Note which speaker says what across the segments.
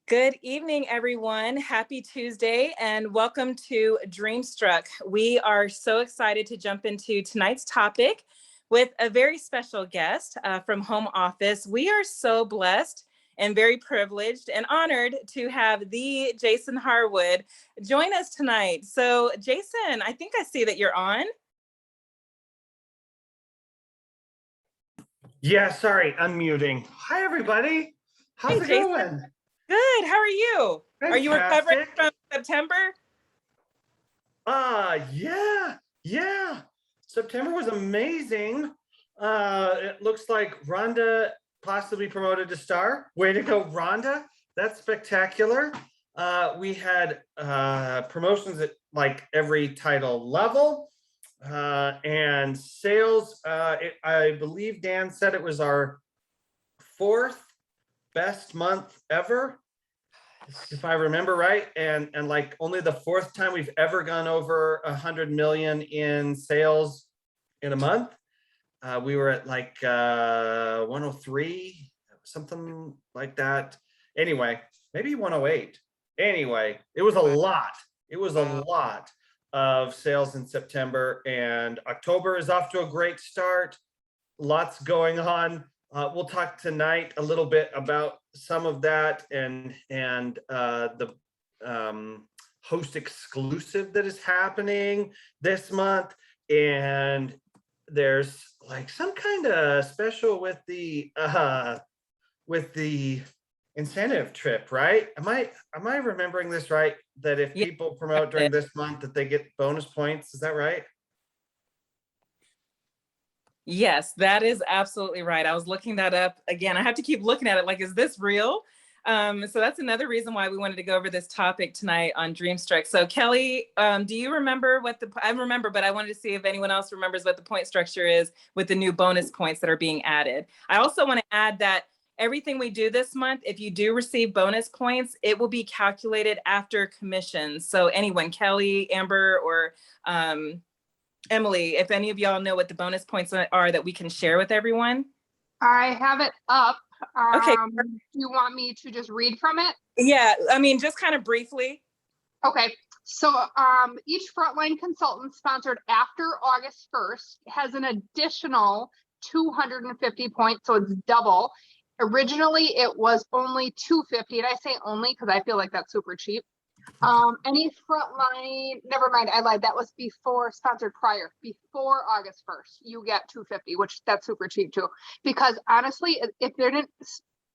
Speaker 1: Good evening, everyone. Happy Tuesday and welcome to Dreamstruck. We are so excited to jump into tonight's topic with a very special guest from home office. We are so blessed and very privileged and honored to have the Jason Harwood join us tonight. So Jason, I think I see that you're on.
Speaker 2: Yeah, sorry, unmuting. Hi, everybody. How's it
Speaker 1: Jason.
Speaker 2: going?
Speaker 1: Good. How are you?
Speaker 2: Fantastic.
Speaker 1: Are you recovering from September?
Speaker 2: Yeah. September was amazing. It looks like Rhonda possibly promoted to star. Way to go, Rhonda. That's spectacular. We had promotions at like every title level. And sales, I believe Dan said it was our fourth best month ever, if I remember right, and like only the fourth time we've ever gone over 100 million in sales in a month. We were at like 103, something like that. Anyway, maybe 108. Anyway, it was a lot. It was a lot of sales in September, and October is off to a great start. Lots going on. We'll talk tonight a little bit about some of that and the host exclusive that is happening this month. And there's like some kind of special with the incentive trip, right? Am I remembering this right? That if people promote during this month that they get bonus points, is that right?
Speaker 1: Yes, that is absolutely right. I was looking that up again. I have to keep looking at it like, is this real? So that's another reason why we wanted to go over this topic tonight on Dreamstruck. So Kelly, do you remember what I remember, but I wanted to see if anyone else remembers what the point structure is with the new bonus points that are being added. I also want to add that everything we do this month, if you do receive bonus points, it will be calculated after commissions. So anyone, Kelly, Amber, or Emily, if any of y'all know what the bonus points are that we can share with everyone.
Speaker 3: I have it up.
Speaker 1: Okay.
Speaker 3: Do you want me to just read from it?
Speaker 1: Yeah, I mean, just kind of briefly.
Speaker 3: Okay, so each frontline consultant sponsored after August 1st has an additional 250 points, so it's double. Originally, it was only 250, and I say only because I feel like that's super cheap. Any frontline, never mind, I lied, that was before sponsored prior, before August 1st, you get 250, which that's super cheap too. Because honestly, if they didn't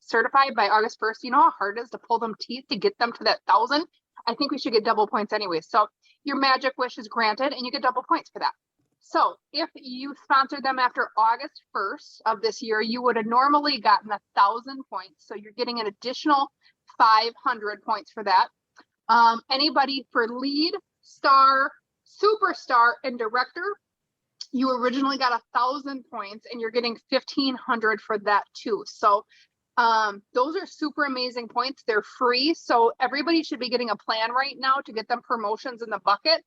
Speaker 3: certify by August 1st, you know how hard it is to pull them teeth to get them to that 1,000? I think we should get double points anyway. So your magic wish is granted and you get double points for that. So if you sponsored them after August 1st of this year, you would have normally gotten 1,000 points. So you're getting an additional 500 points for that. Anybody for lead, star, superstar, and director, you originally got 1,000 points and you're getting 1,500 for that too. So those are super amazing points. They're free. So everybody should be getting a plan right now to get them promotions in the bucket.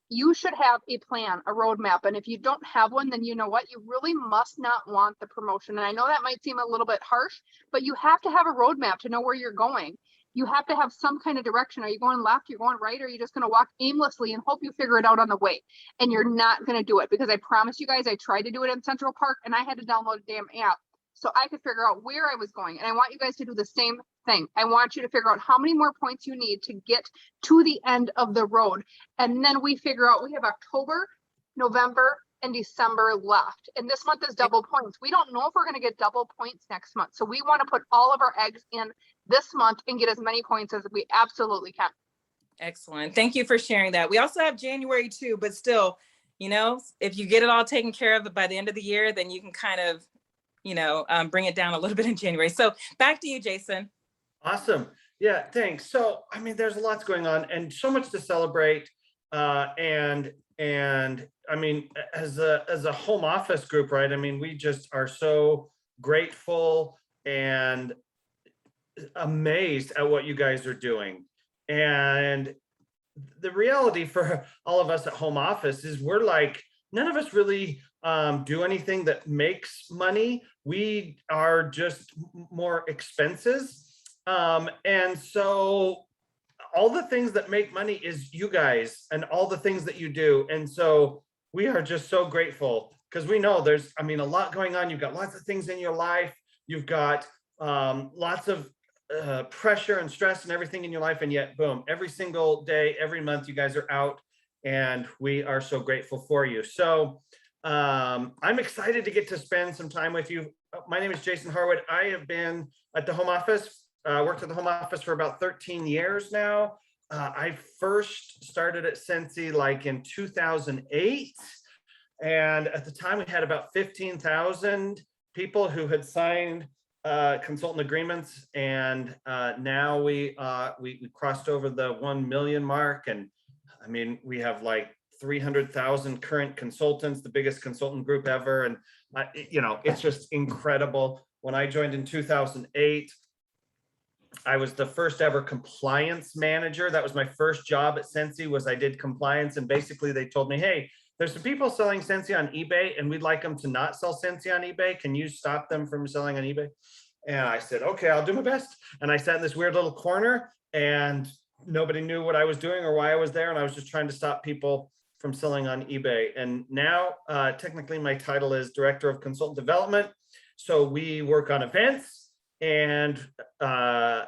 Speaker 3: You should have a plan, a roadmap. And if you don't have one, then you know what? You really must not want the promotion. And I know that might seem a little bit harsh, but you have to have a roadmap to know where you're going. You have to have some kind of direction. Are you going left? You're going right? Or are you just going to walk aimlessly and hope you figure it out on the way? And you're not going to do it, because I promise you guys, I tried to do it in Central Park and I had to download a damn app so I could figure out where I was going. And I want you guys to do the same thing. I want you to figure out how many more points you need to get to the end of the road. And then we figure out, we have October, November, and December left. And this month is double points. We don't know if we're going to get double points next month. So we want to put all of our eggs in this month and get as many points as we absolutely can.
Speaker 1: Excellent. Thank you for sharing that. We also have January too, but still, you know, if you get it all taken care of by the end of the year, then you can kind of, you know, bring it down a little bit in January. So back to you, Jason.
Speaker 2: Awesome. Yeah, thanks. So, I mean, there's lots going on and so much to celebrate. And I mean, as a home office group, right? I mean, we just are so grateful and amazed at what you guys are doing. And the reality for all of us at home office is we're like, none of us really do anything that makes money. We are just more expenses. And so all the things that make money is you guys and all the things that you do. And so we are just so grateful because we know there's, I mean, a lot going on. You've got lots of things in your life. You've got lots of pressure and stress and everything in your life. And yet, boom, every single day, every month, you guys are out and we are so grateful for you. So I'm excited to get to spend some time with you. My name is Jason Harwood. I have been at the home office, worked at the home office for about 13 years now. I first started at Sensi like in 2008. And at the time we had about 15,000 people who had signed consultant agreements. And now we crossed over the 1 million mark. And I mean, we have like 300,000 current consultants, the biggest consultant group ever. And, you know, it's just incredible. When I joined in 2008, I was the first ever compliance manager. That was my first job at Sensi, was I did compliance. And basically they told me, hey, there's some people selling Sensi on eBay and we'd like them to not sell Sensi on eBay. Can you stop them from selling on eBay? And I said, okay, I'll do my best. And I sat in this weird little corner and nobody knew what I was doing or why I was there. And I was just trying to stop people from selling on eBay. And now technically my title is Director of Consultant Development. So we work on events and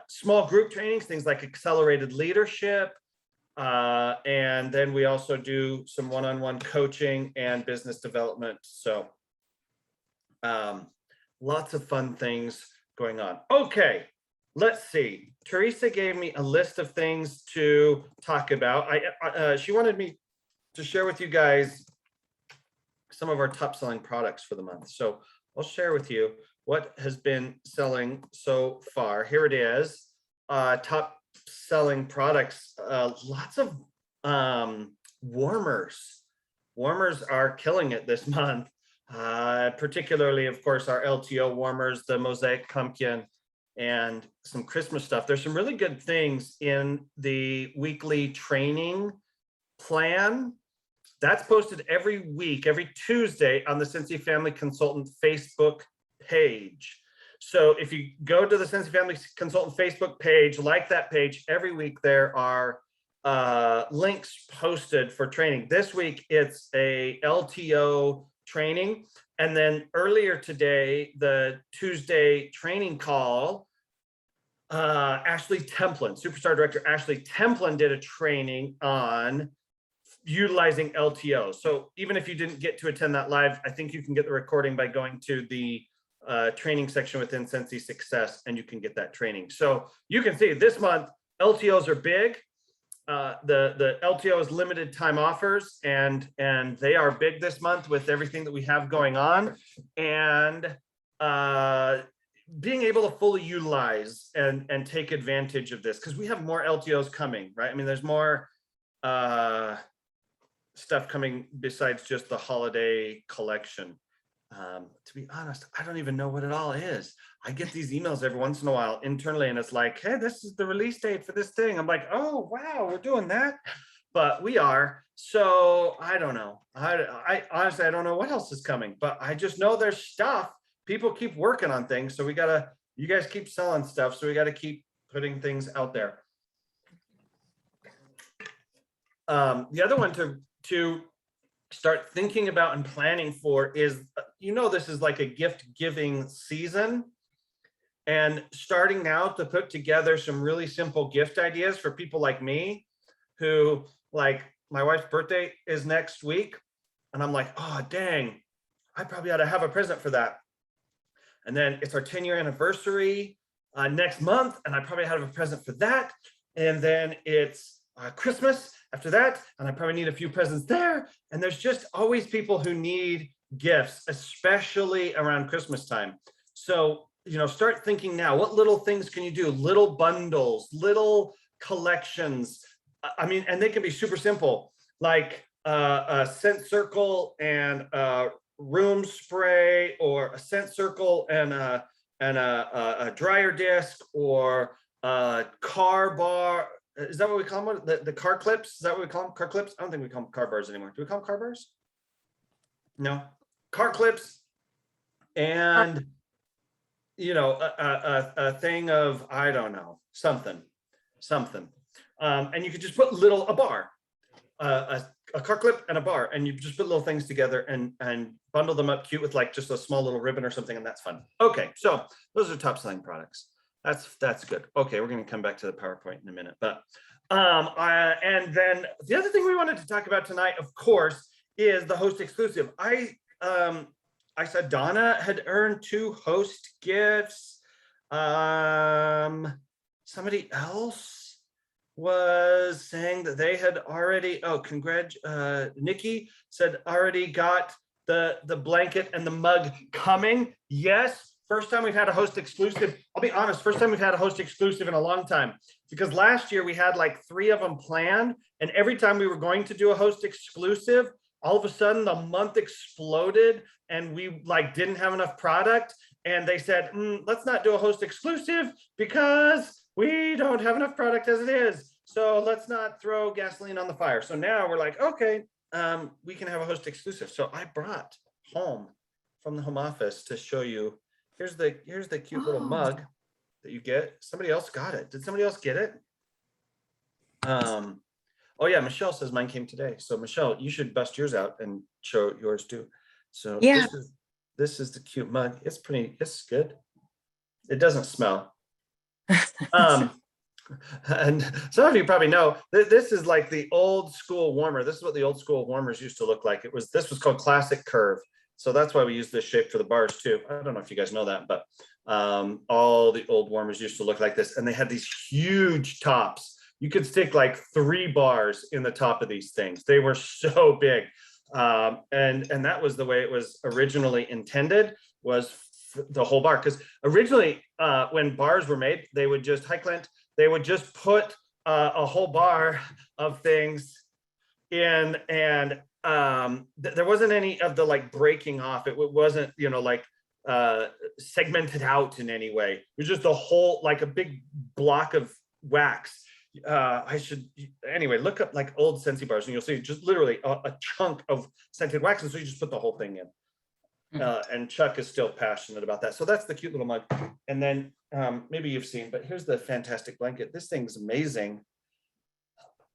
Speaker 2: small group trainings, things like accelerated leadership. And then we also do some one-on-one coaching and business development. So lots of fun things going on. Okay, let's see. Teresa gave me a list of things to talk about. She wanted me to share with you guys some of our top selling products for the month. So I'll share with you what has been selling so far. Here it is. Top selling products. Lots of warmers. Warmers are killing it this month. Particularly, of course, our LTO warmers, the Mosaic Pumpkin, and some Christmas stuff. There's some really good things in the weekly training plan. That's posted every week, every Tuesday on the Sensi Family Consultant Facebook page. So if you go to the Sensi Family Consultant Facebook page, like that page, every week there are links posted for training. This week it's a LTO training. And then earlier today, the Tuesday training call, Ashley Templin, Superstar Director Ashley Templin did a training on utilizing LTO. So even if you didn't get to attend that live, I think you can get the recording by going to the training section within Sensi Success and you can get that training. So you can see this month, LTOs are big. The LTO is limited time offers and they are big this month with everything that we have going on. And being able to fully utilize and take advantage of this, because we have more LTOs coming, right? I mean, there's more stuff coming besides just the holiday collection. To be honest, I don't even know what it all is. I get these emails every once in a while internally and it's like, hey, this is the release date for this thing. I'm like, oh, wow, we're doing that. But we are. So I don't know. I honestly, I don't know what else is coming, but I just know there's stuff. People keep working on things. So you guys keep selling stuff. So we got to keep putting things out there. The other one to start thinking about and planning for is, this is like a gift giving season, and starting now to put together some really simple gift ideas for people like me who, like, my wife's birthday is next week and I'm like, oh dang, I probably ought to have a present for that. And then it's our 10-year anniversary next month and I probably have a present for that. And then it's Christmas after that, and I probably need a few presents there. And there's just always people who need gifts, especially around Christmas time. So, start thinking now, what little things can you do? Little bundles, little collections. I mean, and they can be super simple, like a scent circle and a room spray, or a scent circle and a dryer disc, or a car bar. Is that what we call them? The car clips? Is that what we call them? Car clips? I don't think we call them car bars anymore. Do we call them car bars? No. Car clips. And you know, a thing of, I don't know, something. And you could just put a bar, a car clip and a bar, and you just put little things together and bundle them up cute with like just a small little ribbon or something, and that's fun. Okay, so those are top selling products. That's good. Okay, we're going to come back to the PowerPoint in a minute, but and then the other thing we wanted to talk about tonight, of course, is the host exclusive. I said Donna had earned 2 host gifts. Somebody else was saying that they had already, Nikki said already got the blanket and the mug coming. Yes, first time we've had a host exclusive. I'll be honest, first time we've had a host exclusive in a long time, because last year we had like 3 of them planned, and every time we were going to do a host exclusive, all of a sudden the month exploded and we like didn't have enough product, and they said, let's not do a host exclusive because we don't have enough product as it is. So let's not throw gasoline on the fire. So now we're like, okay, we can have a host exclusive. So I brought home from the home office to show you. Here's the cute little mug that you get. Somebody else got it. Did somebody else get it? Oh yeah, Michelle says mine came today. So Michelle, you should bust yours out and show yours too. So
Speaker 1: Yeah.
Speaker 2: This is the cute mug. It's good. It doesn't smell. And some of you probably know this is like the old school warmer. This is what the old school warmers used to look like. This was called Classic Curve. So that's why we use this shape for the bars too. I don't know if you guys know that, but all the old warmers used to look like this, and they had these huge tops. You could stick like 3 bars in the top of these things. They were so big. And that was the way it was originally intended, was the whole bar. Because originally when bars were made, they would just, hi Clint, they would just put a whole bar of things in, and there wasn't any of the like breaking off. It wasn't, you know, like segmented out in any way. It was just a whole, like a big block of wax. Anyway, look up like old Scentsy bars and you'll see just literally a chunk of scented wax, and so you just put the whole thing in. And Chuck is still passionate about that. So that's the cute little mug. And then maybe you've seen, but here's the fantastic blanket. This thing's amazing.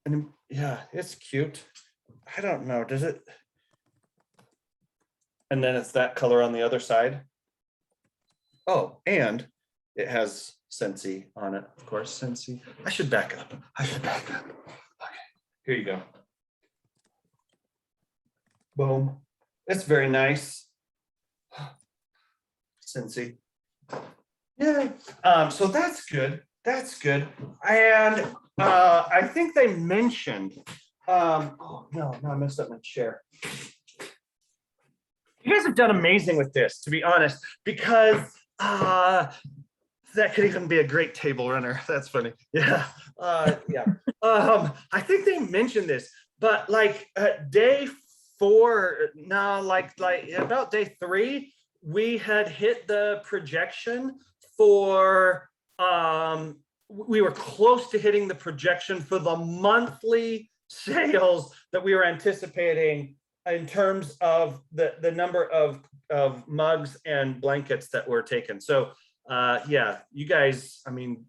Speaker 2: And yeah, it's cute. I don't know, does it? And then it's that color on the other side. Oh, and it has Scentsy on it, of course. Scentsy. I should back up. Okay, here you go. Boom. It's very nice. Scentsy. Yeah. So that's good. That's good. And I think they mentioned. Oh no, I messed up my chair. You guys have done amazing with this, to be honest, because that could even be a great table runner. That's funny. Yeah. Yeah. I think they mentioned this, but like day 4, no, like about day 3, we had hit the projection for, we were close to hitting the projection for the monthly sales that we were anticipating in terms of the number of mugs and blankets that were taken. So yeah, you guys, I mean,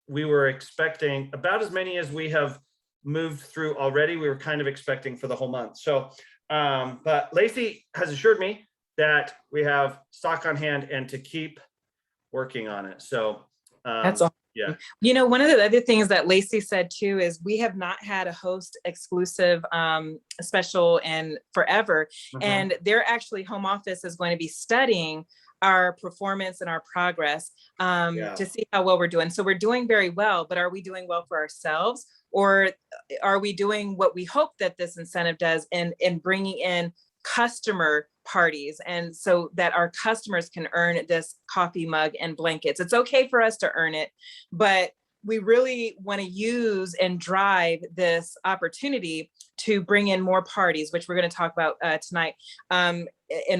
Speaker 2: we were expecting about as many as we have moved through already. We were kind of expecting for the whole month. So, but Lacey has assured me that we have stock on hand and to keep working on it. So
Speaker 1: that's awesome.
Speaker 2: Yeah.
Speaker 1: You know, one of the other things that Lacey said too is we have not had a host exclusive special in forever. And their actually home office is going to be studying our performance and our progress to see how well we're doing. So we're doing very well, but are we doing well for ourselves, or are we doing what we hope that this incentive does in bringing in customer parties, and so that our customers can earn this coffee mug and blankets? It's okay for us to earn it, but we really want to use and drive this opportunity to bring in more parties, which we're going to talk about tonight, and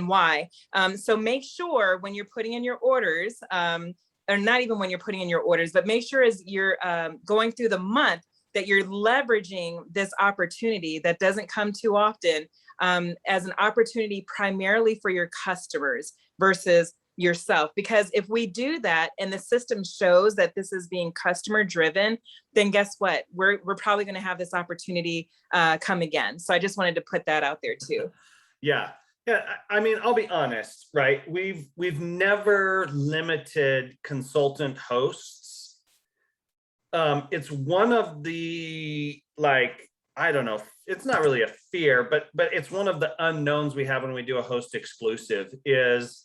Speaker 1: why. So make sure when you're putting in your orders, or not even when you're putting in your orders, but make sure as you're going through the month that you're leveraging this opportunity that doesn't come too often, as an opportunity primarily for your customers versus yourself. Because if we do that and the system shows that this is being customer driven, then guess what? We're probably going to have this opportunity come again. So I just wanted to put that out there too.
Speaker 2: Yeah. Yeah. I mean, I'll be honest, right? We've never limited consultant hosts. It's one of the, like, I don't know, it's not really a fear, but it's one of the unknowns we have when we do a host exclusive. Is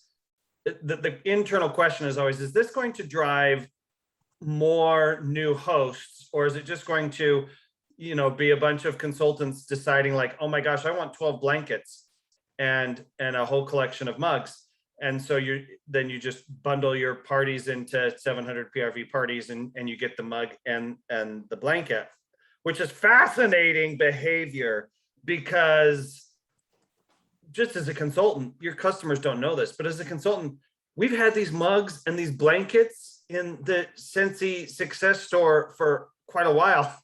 Speaker 2: the internal question is always, is this going to drive more new hosts, or is it just going to, you know, be a bunch of consultants deciding like, oh my gosh, I want 12 blankets and a whole collection of mugs. And so you just bundle your parties into 700 PRV parties and you get the mug and the blanket, which is fascinating behavior, because just as a consultant, your customers don't know this, but as a consultant, we've had these mugs and these blankets in the Scentsy Success Store for quite a while.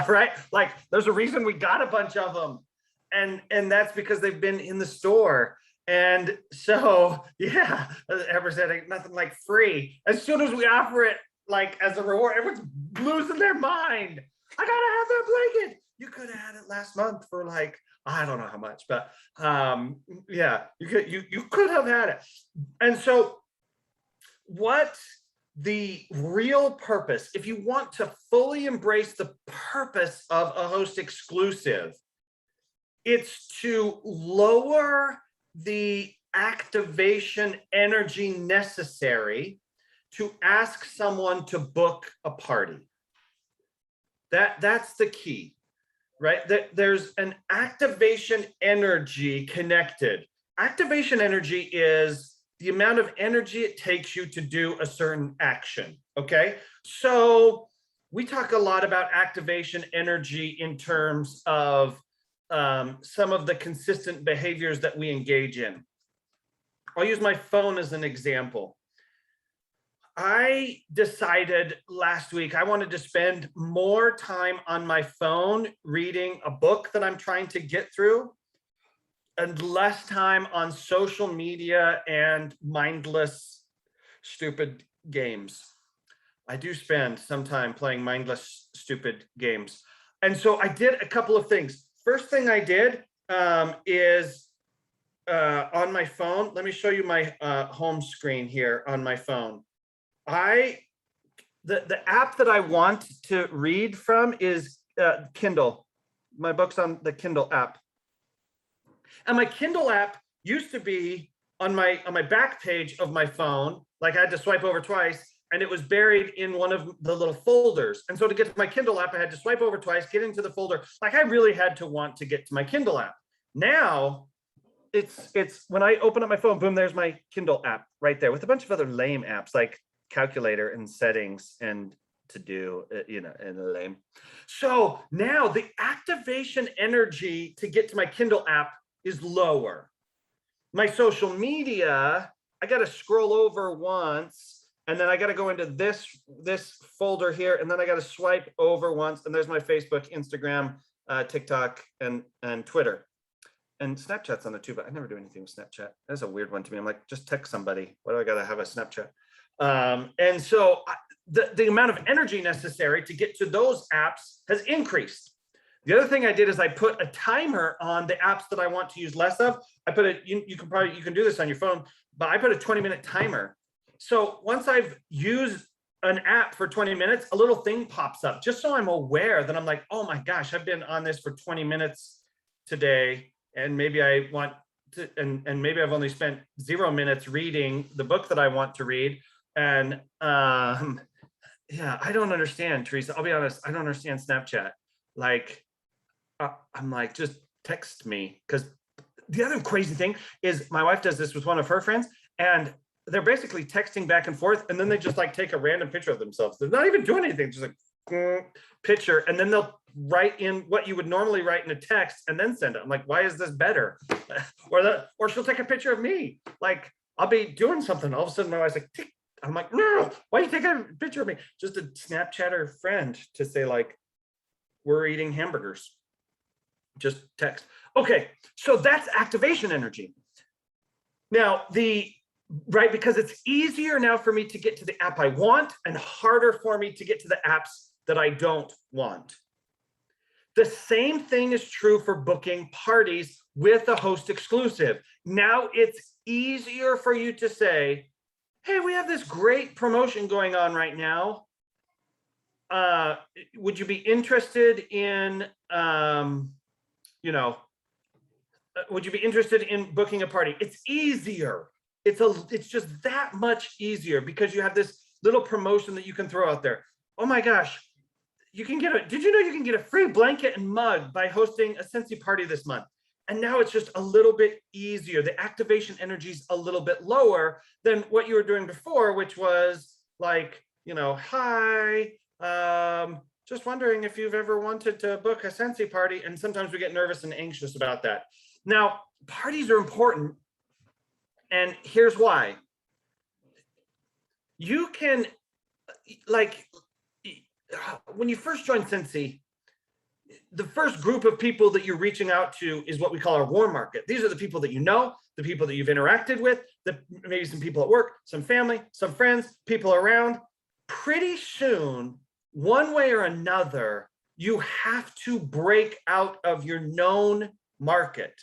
Speaker 2: Right? Like, there's a reason we got a bunch of them. And that's because they've been in the store. And so, yeah, as Amber said, ain't nothing like free. As soon as we offer it, like as a reward, everyone's losing their mind. I gotta have that blanket. You could have had it last month for like, I don't know how much, but yeah, you could have had it. And so what the real purpose, if you want to fully embrace the purpose of a host exclusive, it's to lower the activation energy necessary to ask someone to book a party. That's the key, right? There's an activation energy connected. Activation energy is the amount of energy it takes you to do a certain action, okay? So we talk a lot about activation energy in terms of some of the consistent behaviors that we engage in. I'll use my phone as an example. I decided last week I wanted to spend more time on my phone reading a book that I'm trying to get through, and less time on social media and mindless, stupid games. I do spend some time playing mindless, stupid games. And so I did a couple of things. First thing I did is on my phone. Let me show you my home screen here on my phone. The app that I want to read from is Kindle. My book's on the Kindle app. And my Kindle app used to be on my back page of my phone. Like, I had to swipe over twice, and it was buried in one of the little folders. And so to get to my Kindle app, I had to swipe over twice, get into the folder. Like, I really had to want to get to my Kindle app. Now, it's when I open up my phone, boom, there's my Kindle app right there with a bunch of other lame apps like calculator and settings and to do, you know, and lame. So now the activation energy to get to my Kindle app is lower. My social media, I got to scroll over once, and then I got to go into this folder here, and then I got to swipe over once, and there's my Facebook, Instagram, TikTok, and Twitter. And Snapchat's on there too, but I never do anything with Snapchat. That's a weird one to me. I'm like, just text somebody. Why do I got to have a Snapchat? And so the amount of energy necessary to get to those apps has increased. The other thing I did is I put a timer on the apps that I want to use less of. I put it, you can do this on your phone, but I put a 20-minute timer. So once I've used an app for 20 minutes, a little thing pops up just so I'm aware that I'm like, oh my gosh, I've been on this for 20 minutes today. And maybe I want to, and maybe I've only spent 0 minutes reading the book that I want to read. And yeah, I don't understand, Teresa. I'll be honest, I don't understand Snapchat. Like, I'm like, just text me. Because the other crazy thing is my wife does this with one of her friends, and they're basically texting back and forth, and then they just like take a random picture of themselves. They're not even doing anything, just like picture, and then they'll write in what you would normally write in a text and then send it. I'm like, why is this better? Or she'll take a picture of me. Like, I'll be doing something, all of a sudden my wife's like, tick. I'm like, no, why are you taking a picture of me? Just a Snapchatter friend to say like, we're eating hamburgers. Just text. Okay, so that's activation energy. Now, the right? Because it's easier now for me to get to the app I want and harder for me to get to the apps that I don't want. The same thing is true for booking parties with a host exclusive. Now it's easier for you to say, hey, we have this great promotion going on right now. Would you be interested in, would you be interested in booking a party? It's easier. It's just that much easier because you have this little promotion that you can throw out there. Oh my gosh, did you know you can get a free blanket and mug by hosting a Scentsy party this month? And now it's just a little bit easier. The activation energy is a little bit lower than what you were doing before, which was like, hi, just wondering if you've ever wanted to book a Scentsy party. And sometimes we get nervous and anxious about that. Now, parties are important. And here's why. You can, when you first join Scentsy, the first group of people that you're reaching out to is what we call our warm market. These are the people that you know, the people that you've interacted with, maybe some people at work, some family, some friends, people around. Pretty soon, one way or another, you have to break out of your known market.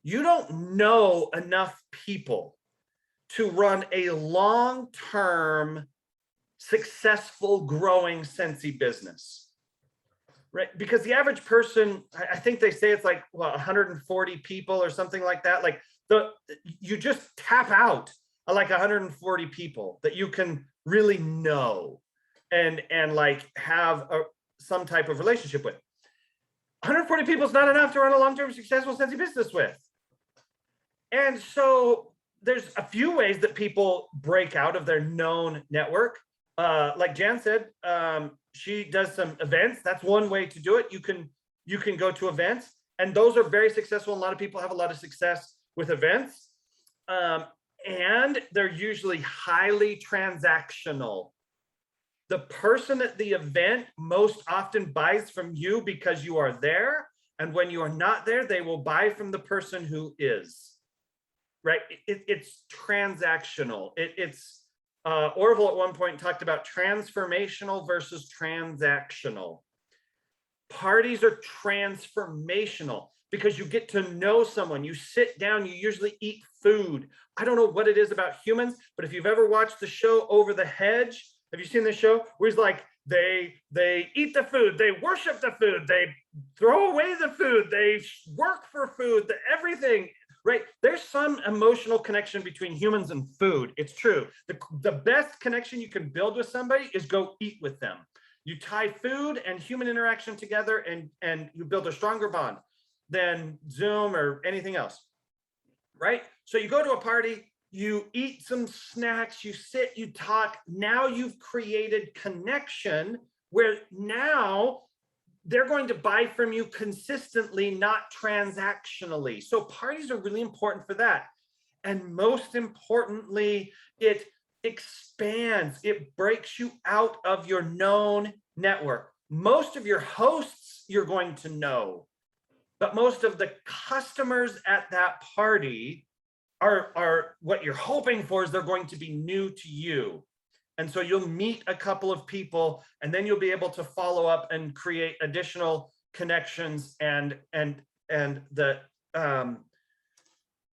Speaker 2: You don't know enough people to run a long-term, successful, growing Scentsy business. Right, because the average person, I think they say it's like 140 people or something like that. Like you just tap out like 140 people that you can really know and like have some type of relationship with. 140 people is not enough to run a long-term successful Scentsy business with. And so there's a few ways that people break out of their known network. Like Jan said, she does some events. That's one way to do it. You can go to events, and those are very successful. A lot of people have a lot of success with events, and they're usually highly transactional. The person at the event most often buys from you because you are there, and when you are not there, they will buy from the person who is. Right? It's transactional. Orville at one point talked about transformational versus transactional. Parties are transformational because you get to know someone. You sit down, you usually eat food. I don't know what it is about humans, but if you've ever watched the show Over the Hedge, have you seen the show where he's like, they eat the food, they worship the food, they throw away the food, they work for food, everything. Right? There's some emotional connection between humans and food. It's true. The best connection you can build with somebody is go eat with them. You tie food and human interaction together and you build a stronger bond than Zoom or anything else. Right? So you go to a party, you eat some snacks, you sit, you talk. Now you've created connection where now they're going to buy from you consistently, not transactionally. So parties are really important for that. And most importantly, it expands, it breaks you out of your known network. Most of your hosts you're going to know, but most of the customers at that party are what you're hoping for is they're going to be new to you. And so you'll meet a couple of people and then you'll be able to follow up and create additional connections and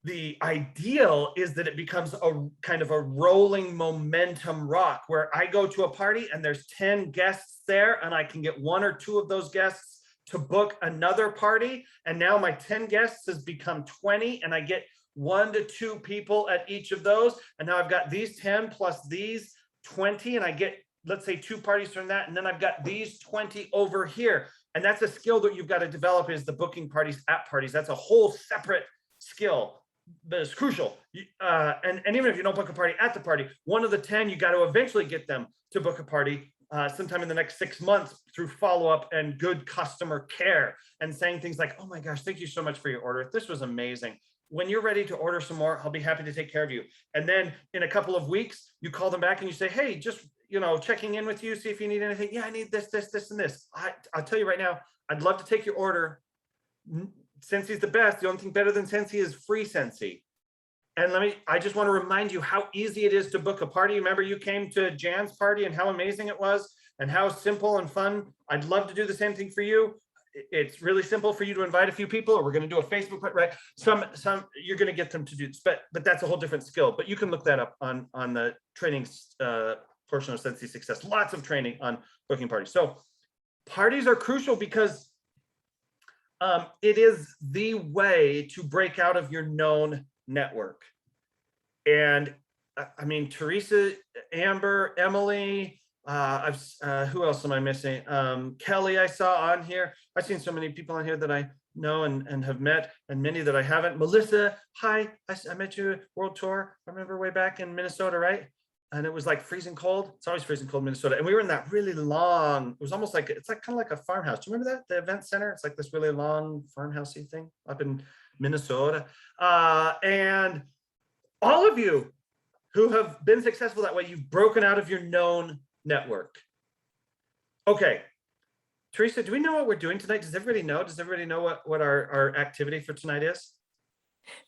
Speaker 2: the ideal is that it becomes a kind of a rolling momentum rock where I go to a party and there's 10 guests there and I can get 1 or 2 of those guests to book another party. And now my 10 guests has become 20 and I get 1 to 2 people at each of those. And now I've got these 10 plus these 20 and I get, let's say 2 parties from that. And then I've got these 20 over here. And that's a skill that you've got to develop is the booking parties at parties. That's a whole separate skill, but it's crucial. And even if you don't book a party at the party, 1 of the 10, you got to eventually get them to book a party sometime in the next 6 months through follow-up and good customer care and saying things like, oh my gosh, thank you so much for your order. This was amazing. When you're ready to order some more, I'll be happy to take care of you. And then in a couple of weeks, you call them back and you say, hey, just, checking in with you, see if you need anything. Yeah, I need this, this, this, and this. I'll tell you right now, I'd love to take your order. Scentsy is the best. The only thing better than Scentsy is free Scentsy. And I just want to remind you how easy it is to book a party. Remember, you came to Jan's party and how amazing it was and how simple and fun. I'd love to do the same thing for you. It's really simple for you to invite a few people, or we're going to do a Facebook, right? Some you're going to get them to do this, but that's a whole different skill. But you can look that up on the training portion of Sensi Success. Lots of training on booking parties. So parties are crucial because it is the way to break out of your known network. And I mean, Teresa, Amber, Emily, who else am I missing? Kelly, I saw on here. I've seen so many people on here that I know and have met, and many that I haven't. Melissa, hi, I met you at World Tour. I remember way back in Minnesota, right? And it was like freezing cold. It's always freezing cold in Minnesota. And we were in that really long, it was almost like, it's like kind of like a farmhouse. Do you remember that? The event center? It's like this really long farmhousey thing up in Minnesota. And all of you who have been successful that way, you've broken out of your known network. Okay. Teresa, do we know what we're doing tonight? Does everybody know? Does everybody know what our activity for tonight is?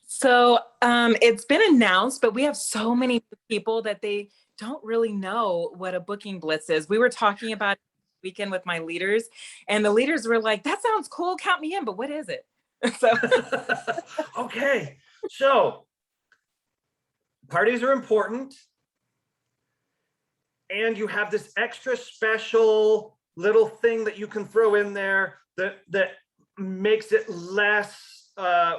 Speaker 1: So it's been announced, but we have so many people that they don't really know what a booking blitz is. We were talking about it this weekend with my leaders, and the leaders were like, that sounds cool, count me in, but what is it? So
Speaker 2: okay, so parties are important, and you have this extra special little thing that you can throw in there that makes it less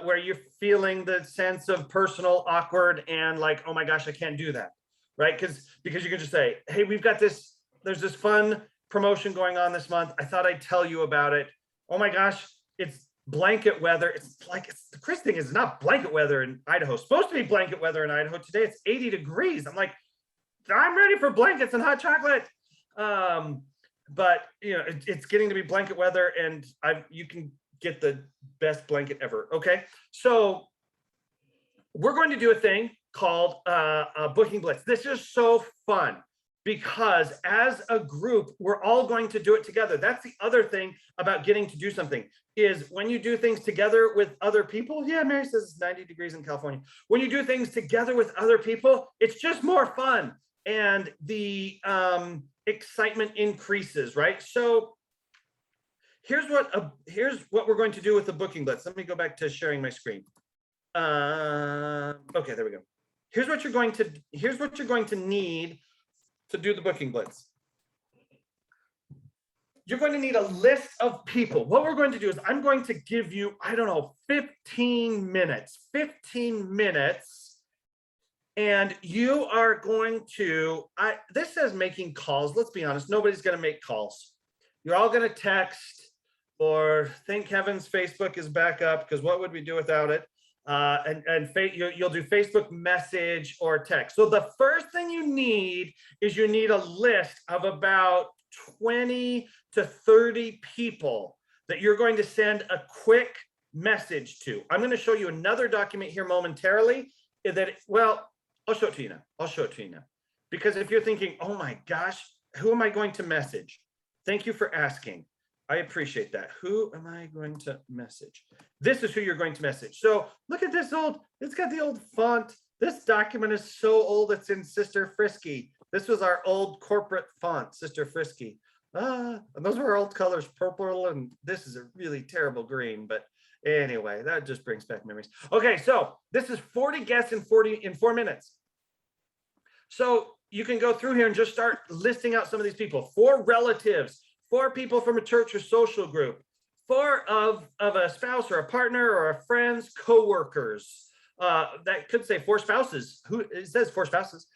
Speaker 2: where you're feeling the sense of personal awkward and like, oh my gosh, I can't do that, right? Because you can just say, hey, we've got this, there's this fun promotion going on this month. I thought I'd tell you about it. Oh my gosh, it's blanket weather. It's like, the crazy thing is not blanket weather in Idaho. It's supposed to be blanket weather in Idaho. Today it's 80 degrees. I'm like, I'm ready for blankets and hot chocolate. But you know, it's getting to be blanket weather, and you can get the best blanket ever. Okay, so we're going to do a thing called a booking blitz. This is so fun because as a group, we're all going to do it together. That's the other thing about getting to do something, is when you do things together with other people. Yeah, Mary says it's 90 degrees in California. When you do things together with other people, it's just more fun, and the excitement increases, right? So here's what we're going to do with the booking blitz. Let me go back to sharing my screen. Okay, there we go. Here's what you're going to need to do the booking blitz. You're going to need a list of people. What we're going to do is I'm going to give you, I don't know, 15 minutes, and you are going to, this says making calls. Let's be honest, nobody's going to make calls. You're all going to text, or thank heavens Facebook is back up, because what would we do without it? You'll do Facebook message or text. So the first thing you need is you need a list of about 20 to 30 people that you're going to send a quick message to. I'm going to show you another document here momentarily well, I'll show it to you now. Because if you're thinking, oh my gosh, who am I going to message? Thank you for asking. I appreciate that. Who am I going to message? This is who you're going to message. So look at this it's got the old font. This document is so old, it's in Sister Frisky. This was our old corporate font, Sister Frisky. And those were our old colors, purple, and this is a really terrible green, but anyway, that just brings back memories. Okay, so this is 40 guests in 4 minutes. So you can go through here and just start listing out some of these people. 4 relatives, 4 people from a church or social group, 4 of a spouse or a partner or a friend's co-workers. That could say 4 spouses. It says 4 spouses.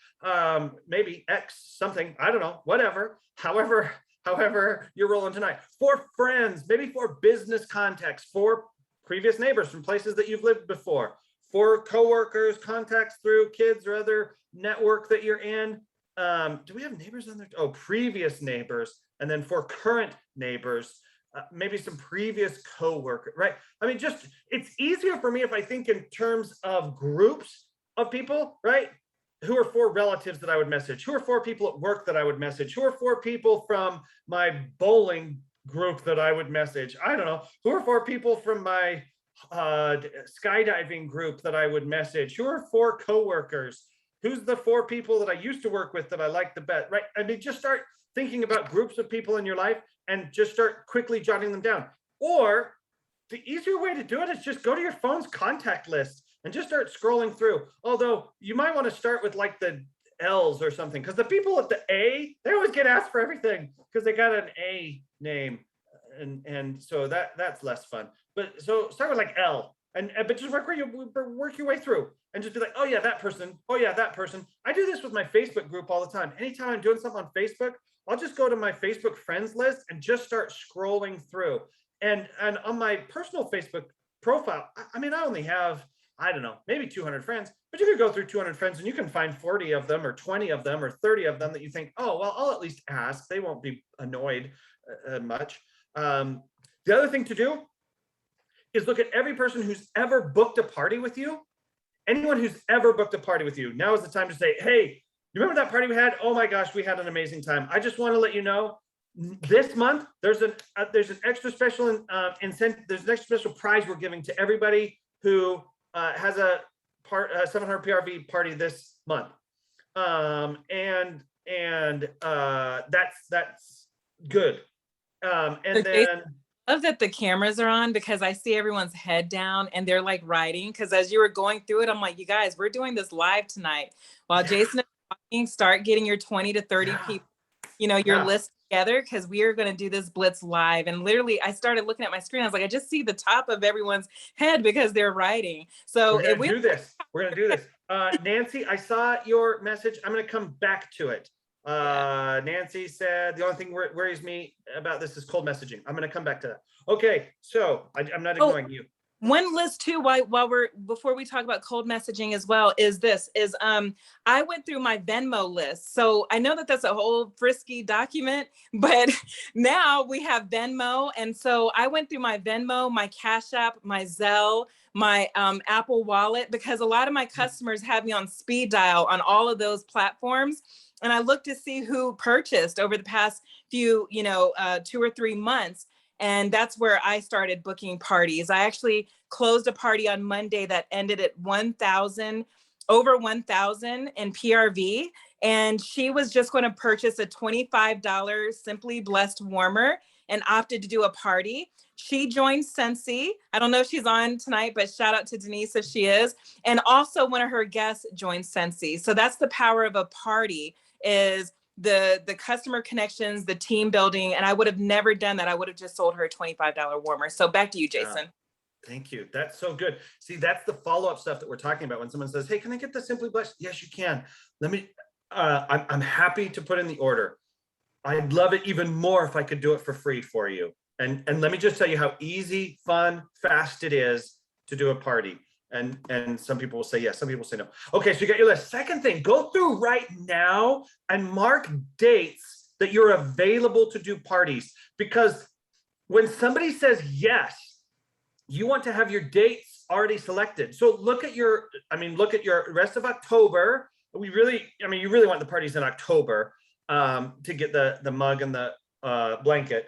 Speaker 2: Maybe X something, I don't know, whatever. However you're rolling tonight. 4 friends, maybe 4 business contacts, 4 previous neighbors from places that you've lived before, 4 coworkers, contacts through kids or other network that you're in. Do we have neighbors on there? Oh, previous neighbors, and then 4 current neighbors, maybe some previous coworker, right? I mean, it's easier for me if I think in terms of groups of people, right? Who are 4 relatives that I would message? Who are 4 people at work that I would message? Who are 4 people from my bowling group that I would message? I don't know. Who are 4 people from my skydiving group that I would message? Who are 4 coworkers? Who's the 4 people that I used to work with that I like the best, right? I mean, just start thinking about groups of people in your life and just start quickly jotting them down. Or the easier way to do it is just go to your phone's contact list and just start scrolling through. Although you might want to start with like the L's or something, because the people at the A, they always get asked for everything because they got an A name. And so that's less fun. But so start with like L, but just work your way through and just be like, oh yeah, that person. Oh yeah, that person. I do this with my Facebook group all the time. Anytime I'm doing something on Facebook, I'll just go to my Facebook friends list and just start scrolling through. And on my personal Facebook profile, I mean, I only have, I don't know, maybe 200 friends, but you could go through 200 friends and you can find 40 of them or 20 of them or 30 of them that you think, oh, well, I'll at least ask. They won't be annoyed much. The other thing to do is look at every person who's ever booked a party with you. Anyone who's ever booked a party with you, now is the time to say, hey, you remember that party we had? Oh my gosh, we had an amazing time. I just want to let you know, this month there's an extra special incentive. There's an extra special prize we're giving to everybody who has a 700 PRV party this month. And that's good. And then
Speaker 1: I love that the cameras are on because I see everyone's head down and they're like writing. Because as you were going through it, I'm like, you guys, we're doing this live tonight. While Jason is talking, start getting your 20 to 30 people, your list together, because we are going to do this Blitz live. And literally, I started looking at my screen. I was like, I just see the top of everyone's head because they're writing. So
Speaker 2: we're going to do this. We're going to do this. Nancy, I saw your message. I'm going to come back to it. Nancy said, the only thing worries me about this is cold messaging. I'm going to come back to that. Okay, so I'm not ignoring you.
Speaker 1: One list too, before we talk about cold messaging as well, I went through my Venmo list. So I know that that's a whole frisky document, but now we have Venmo. And so I went through my Venmo, my Cash App, my Zelle, my Apple Wallet, because a lot of my customers have me on speed dial on all of those platforms. And I looked to see who purchased over the past few, 2 or 3 months. And that's where I started booking parties. I actually closed a party on Monday that ended at over 1,000 in PRV. And she was just going to purchase a $25 Simply Blessed warmer and opted to do a party. She joined Scentsy. I don't know if she's on tonight, but shout out to Denise if she is. And also one of her guests joined Scentsy. So that's the power of a party, is the customer connections, the team building. And I would have never done that. I would have just sold her a $25 warmer. So back to you, Jason.
Speaker 2: Thank you. That's so good. See, that's the follow-up stuff that we're talking about. When someone says, hey, can I get the Simply Blessed? Yes, you can. I'm happy to put in the order. I'd love it even more if I could do it for free for you. And let me just tell you how easy, fun, fast it is to do a party. And some people will say yes, some people say no. Okay, so you got your list. Second thing, go through right now and mark dates that you're available to do parties. Because when somebody says yes, you want to have your dates already selected. So look at your rest of October. You really want the parties in October to get the mug and the blanket.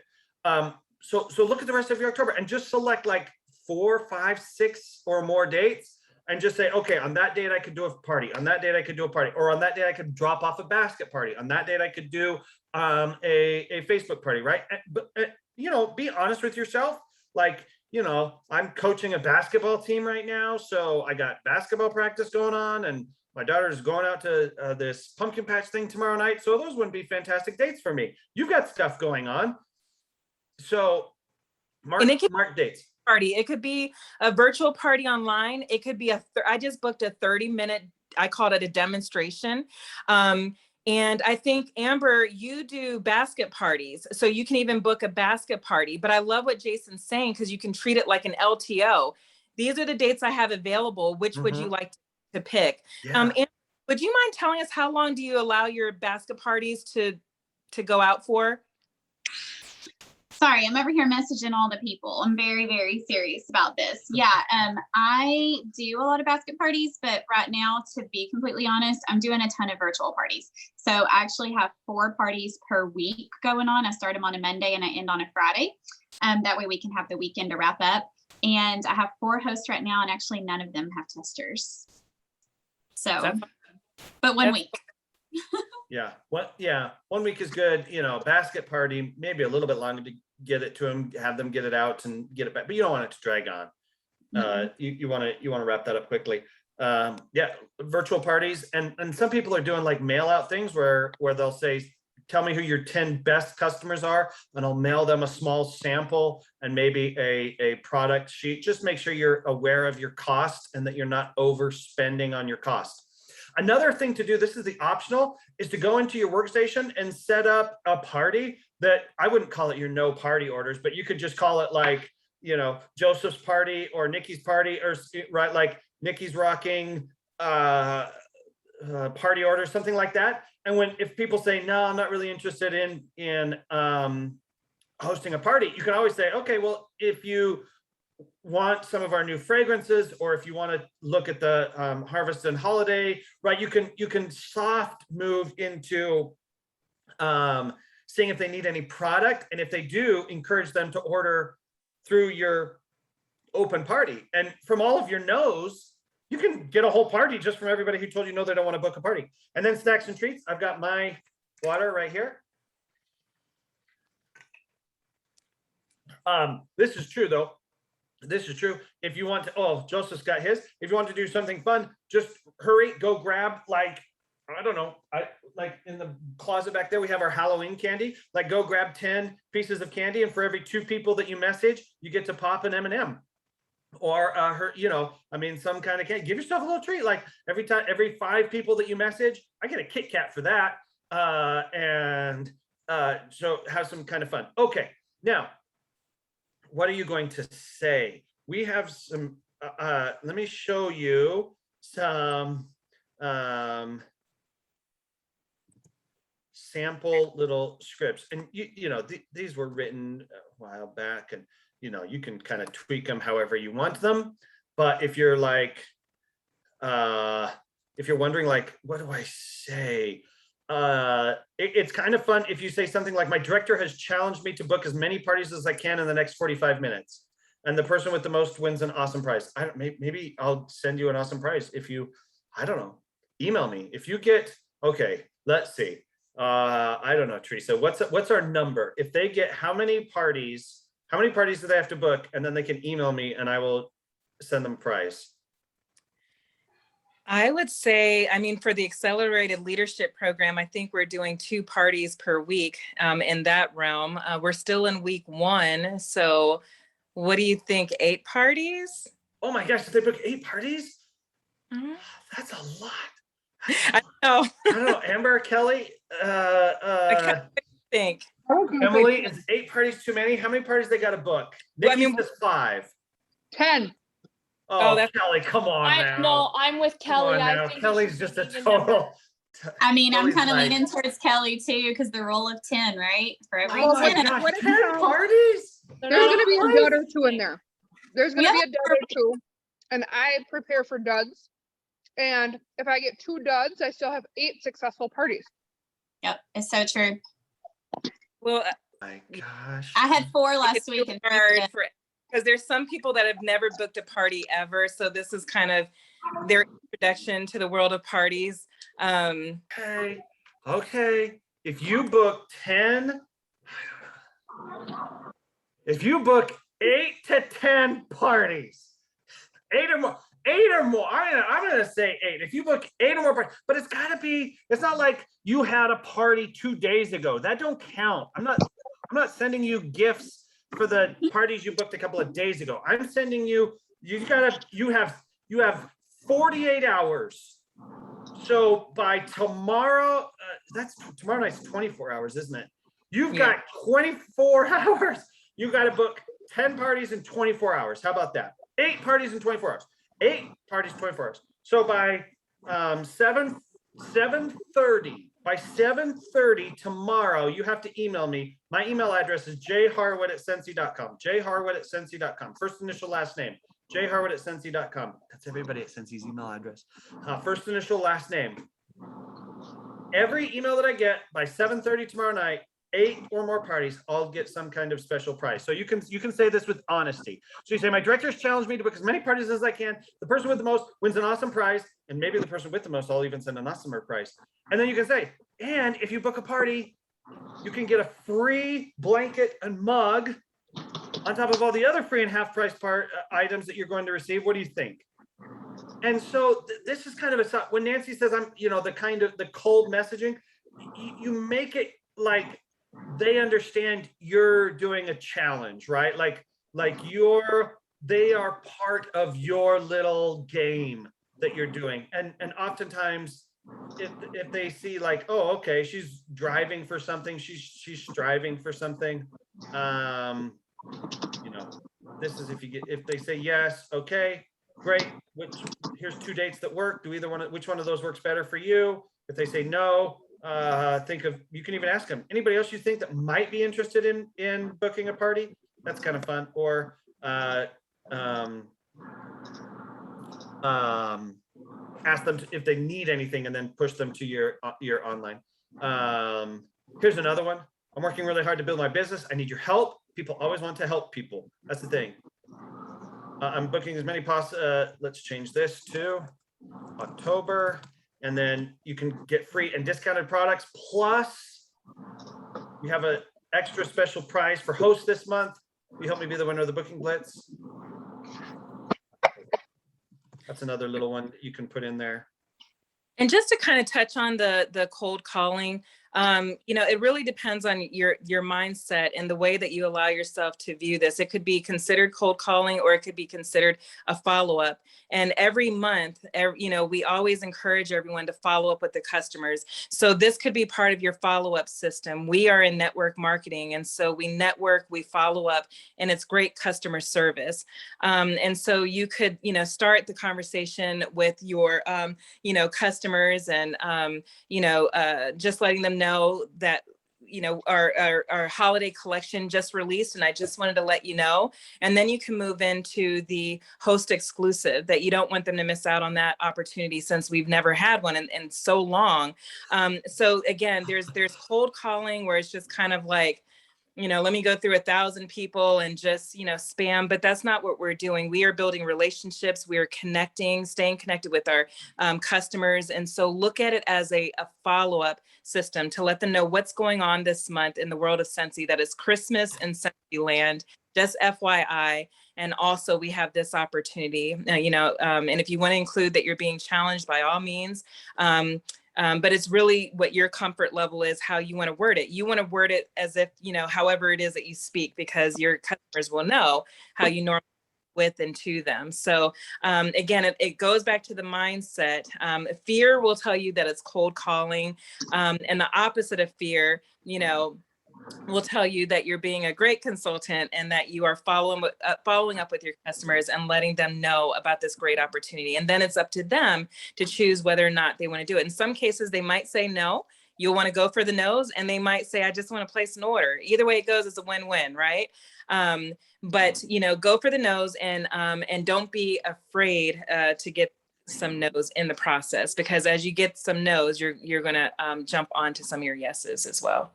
Speaker 2: So look at the rest of your October and just select like 4, 5, 6 or more dates and just say, okay, on that date I could do a party. On that date I could do a party. Or on that day I could drop off a basket party. On that date I could do a Facebook party, right? But be honest with yourself. Like, I'm coaching a basketball team right now, so I got basketball practice going on, and my daughter's going out to this pumpkin patch thing tomorrow night. So those wouldn't be fantastic dates for me. You've got stuff going on. So mark dates.
Speaker 1: Party. It could be a virtual party online. It could be I just booked a 30-minute, I called it a demonstration. And I think, Amber, you do basket parties. So you can even book a basket party. But I love what Jason's saying, because you can treat it like an LTO. These are the dates I have available. Which would you like to pick?
Speaker 2: Yeah.
Speaker 1: And would you mind telling us how long do you allow your basket parties to go out for?
Speaker 4: Sorry, I'm over here messaging all the people. I'm very, very serious about this. Yeah, I do a lot of basket parties, but right now, to be completely honest, I'm doing a ton of virtual parties. So I actually have 4 parties per week going on. I start them on a Monday and I end on a Friday. That way we can have the weekend to wrap up. And I have 4 hosts right now, and actually none of them have testers. So, but one week.
Speaker 2: Yeah. What? Yeah. 1 week is good. You know, basket party, maybe a little bit longer to get it to them, have them get it out and get it back, but you don't want it to drag on. You want to wrap that up quickly. Yeah. Virtual parties. And some people are doing like mail out things where they'll say, tell me who your 10 best customers are, and I'll mail them a small sample and maybe a product sheet. Just make sure you're aware of your cost and that you're not overspending on your cost. Another thing to do, this is the optional, is to go into your workstation and set up a party that I wouldn't call it your no party orders, but you could just call it like, you know, Joseph's party or Nikki's party, or right, like Nikki's rocking party order, something like that. And if people say, no, I'm not really interested in hosting a party, you can always say, okay, well, if you want some of our new fragrances, or if you want to look at the harvest and holiday, right, you can soft move into seeing if they need any product, and if they do, encourage them to order through your open party. And from all of your no's, you can get a whole party just from everybody who told you no, they don't want to book a party. And then snacks and treats. I've got my water right here. This is true though. This is true. If you want to, oh, Joseph's got his. If you want to do something fun, just hurry, go grab, like, I don't know, like in the closet back there, we have our Halloween candy. Like, go grab 10 pieces of candy, and for every 2 people that you message, you get to pop an M&M. Or you know, I mean, some kind of candy. Give yourself a little treat. Like every 5 people that you message, I get a Kit Kat for that. So have some kind of fun. Okay, now, what are you going to say? We have some, let me show you some sample little scripts. And you know, these were written a while back, and you know, you can kind of tweak them however you want them. But if you're like, if you're wondering like, what do I say? It's kind of fun if you say something like, my director has challenged me to book as many parties as I can in the next 45 minutes. And the person with the most wins an awesome prize. Maybe I'll send you an awesome prize if you, I don't know, email me. If you get, okay, let's see. I don't know, Teresa, what's our number? If they get how many parties do they have to book? And then they can email me and I will send them a prize.
Speaker 1: I would say, I mean, for the accelerated leadership program, I think we're doing 2 parties per week in that realm. We're still in week 1. So what do you think? 8 parties?
Speaker 2: Oh my gosh, did they book 8 parties?
Speaker 1: Mm-hmm.
Speaker 2: That's a lot.
Speaker 1: I know.
Speaker 2: I don't know, Amber, Kelly,
Speaker 1: I think.
Speaker 2: Emily, is 8 parties too many? How many parties they got to book? Nikki says 5.
Speaker 3: 10.
Speaker 2: Oh, that's Kelly, come on now.
Speaker 5: No, I'm with Kelly. I think
Speaker 2: Kelly's just a total.
Speaker 4: I mean, I'm
Speaker 2: Kelly's
Speaker 4: kind of
Speaker 2: like,
Speaker 4: leaning towards Kelly too, because the rule of 10, right? For every
Speaker 2: oh my
Speaker 4: 10.
Speaker 2: gosh, 10 parties?
Speaker 3: There's going to be a dud or 2 in there. There's going to be a dud or 2. And I prepare for duds. And if I get 2 duds, I still have 8 successful parties.
Speaker 4: Yep, it's so true.
Speaker 1: Well,
Speaker 2: My gosh.
Speaker 4: I had 4 last week. And
Speaker 1: because there's some people that have never booked a party ever. So this is kind of their introduction to the world of parties.
Speaker 2: Okay. If you book 10, if you book 8 to 10 parties, 8 or more, I'm going to say 8. If you book 8 or more parties, but it's got to be, it's not like you had a party 2 days ago. That don't count. I'm not sending you gifts for the parties you booked a couple of days ago. I'm sending you, you have 48 hours. So by tomorrow, tomorrow night's 24 hours, isn't it? You've got 24 hours. You got to book 10 parties in 24 hours. How about that? 8 parties in 24 hours. 8 parties, 24 hours. So by 7:30 tomorrow, you have to email me. My email address is jharwood@scentsy.com. jharwood@scentsy.com. First initial, last name. jharwood@scentsy.com. That's everybody at Scentsy email address. First initial, last name. Every email that I get by 7:30 tomorrow night, 8 or more parties all get some kind of special prize. So you can say this with honesty. So you say, my directors challenged me to book as many parties as I can. The person with the most wins an awesome prize, and maybe the person with the most, I'll even send an awesomer prize. And then you can say, and if you book a party, you can get a free blanket and mug on top of all the other free and half price items that you're going to receive. What do you think? And so this is kind of when Nancy says I'm, the cold messaging, you make it like they understand you're doing a challenge, right? Like they are part of your little game that you're doing. And oftentimes if they see like, oh, okay, she's driving for something, she's striving for something, this is if they say yes, okay, great, here's 2 dates that work, which one of those works better for you? If they say no, you can even ask them, anybody else you think that might be interested in booking a party? That's kind of fun. Or ask them if they need anything and then push them to your online. Here's another one. I'm working really hard to build my business. I need your help. People always want to help people. That's the thing. I'm booking as many let's change this to October. And then you can get free and discounted products. Plus, we have an extra special prize for host this month. Will you help me be the winner of the Booking Blitz? That's another little one that you can put in there.
Speaker 1: And just to kind of touch on the cold calling, it really depends on your mindset and the way that you allow yourself to view this. It could be considered cold calling, or it could be considered a follow-up. And every month, we always encourage everyone to follow up with the customers. So this could be part of your follow-up system. We are in network marketing, and so we network, we follow up, and it's great customer service. And so you could, start the conversation with your, customers, and just letting them know that our holiday collection just released, and I just wanted to let you know. And then you can move into the host exclusive, that you don't want them to miss out on that opportunity, since we've never had one in so long. So again, there's cold calling, where it's just kind of like, let me go through 1,000 people and just, spam, but that's not what we're doing. We are building relationships. We are staying connected with our customers. And so look at it as a follow-up system to let them know what's going on this month in the world of Scentsy. That is Christmas in Scentsy land, just FYI. And also we have this opportunity, and if you want to include that you're being challenged, by all means, but it's really what your comfort level is, how you want to word it. You want to word it as if, however it is that you speak, because your customers will know how you normally with and to them. So again, it goes back to the mindset. Fear will tell you that it's cold calling, and the opposite of fear, will tell you that you're being a great consultant, and that you are following up with your customers and letting them know about this great opportunity. And then it's up to them to choose whether or not they want to do it. In some cases, they might say no. You'll want to go for the no's, and they might say, I just want to place an order. Either way it goes, it's a win-win, right? But go for the no's, and don't be afraid to get some no's in the process, because as you get some no's, you're going to jump onto some of your yeses as well.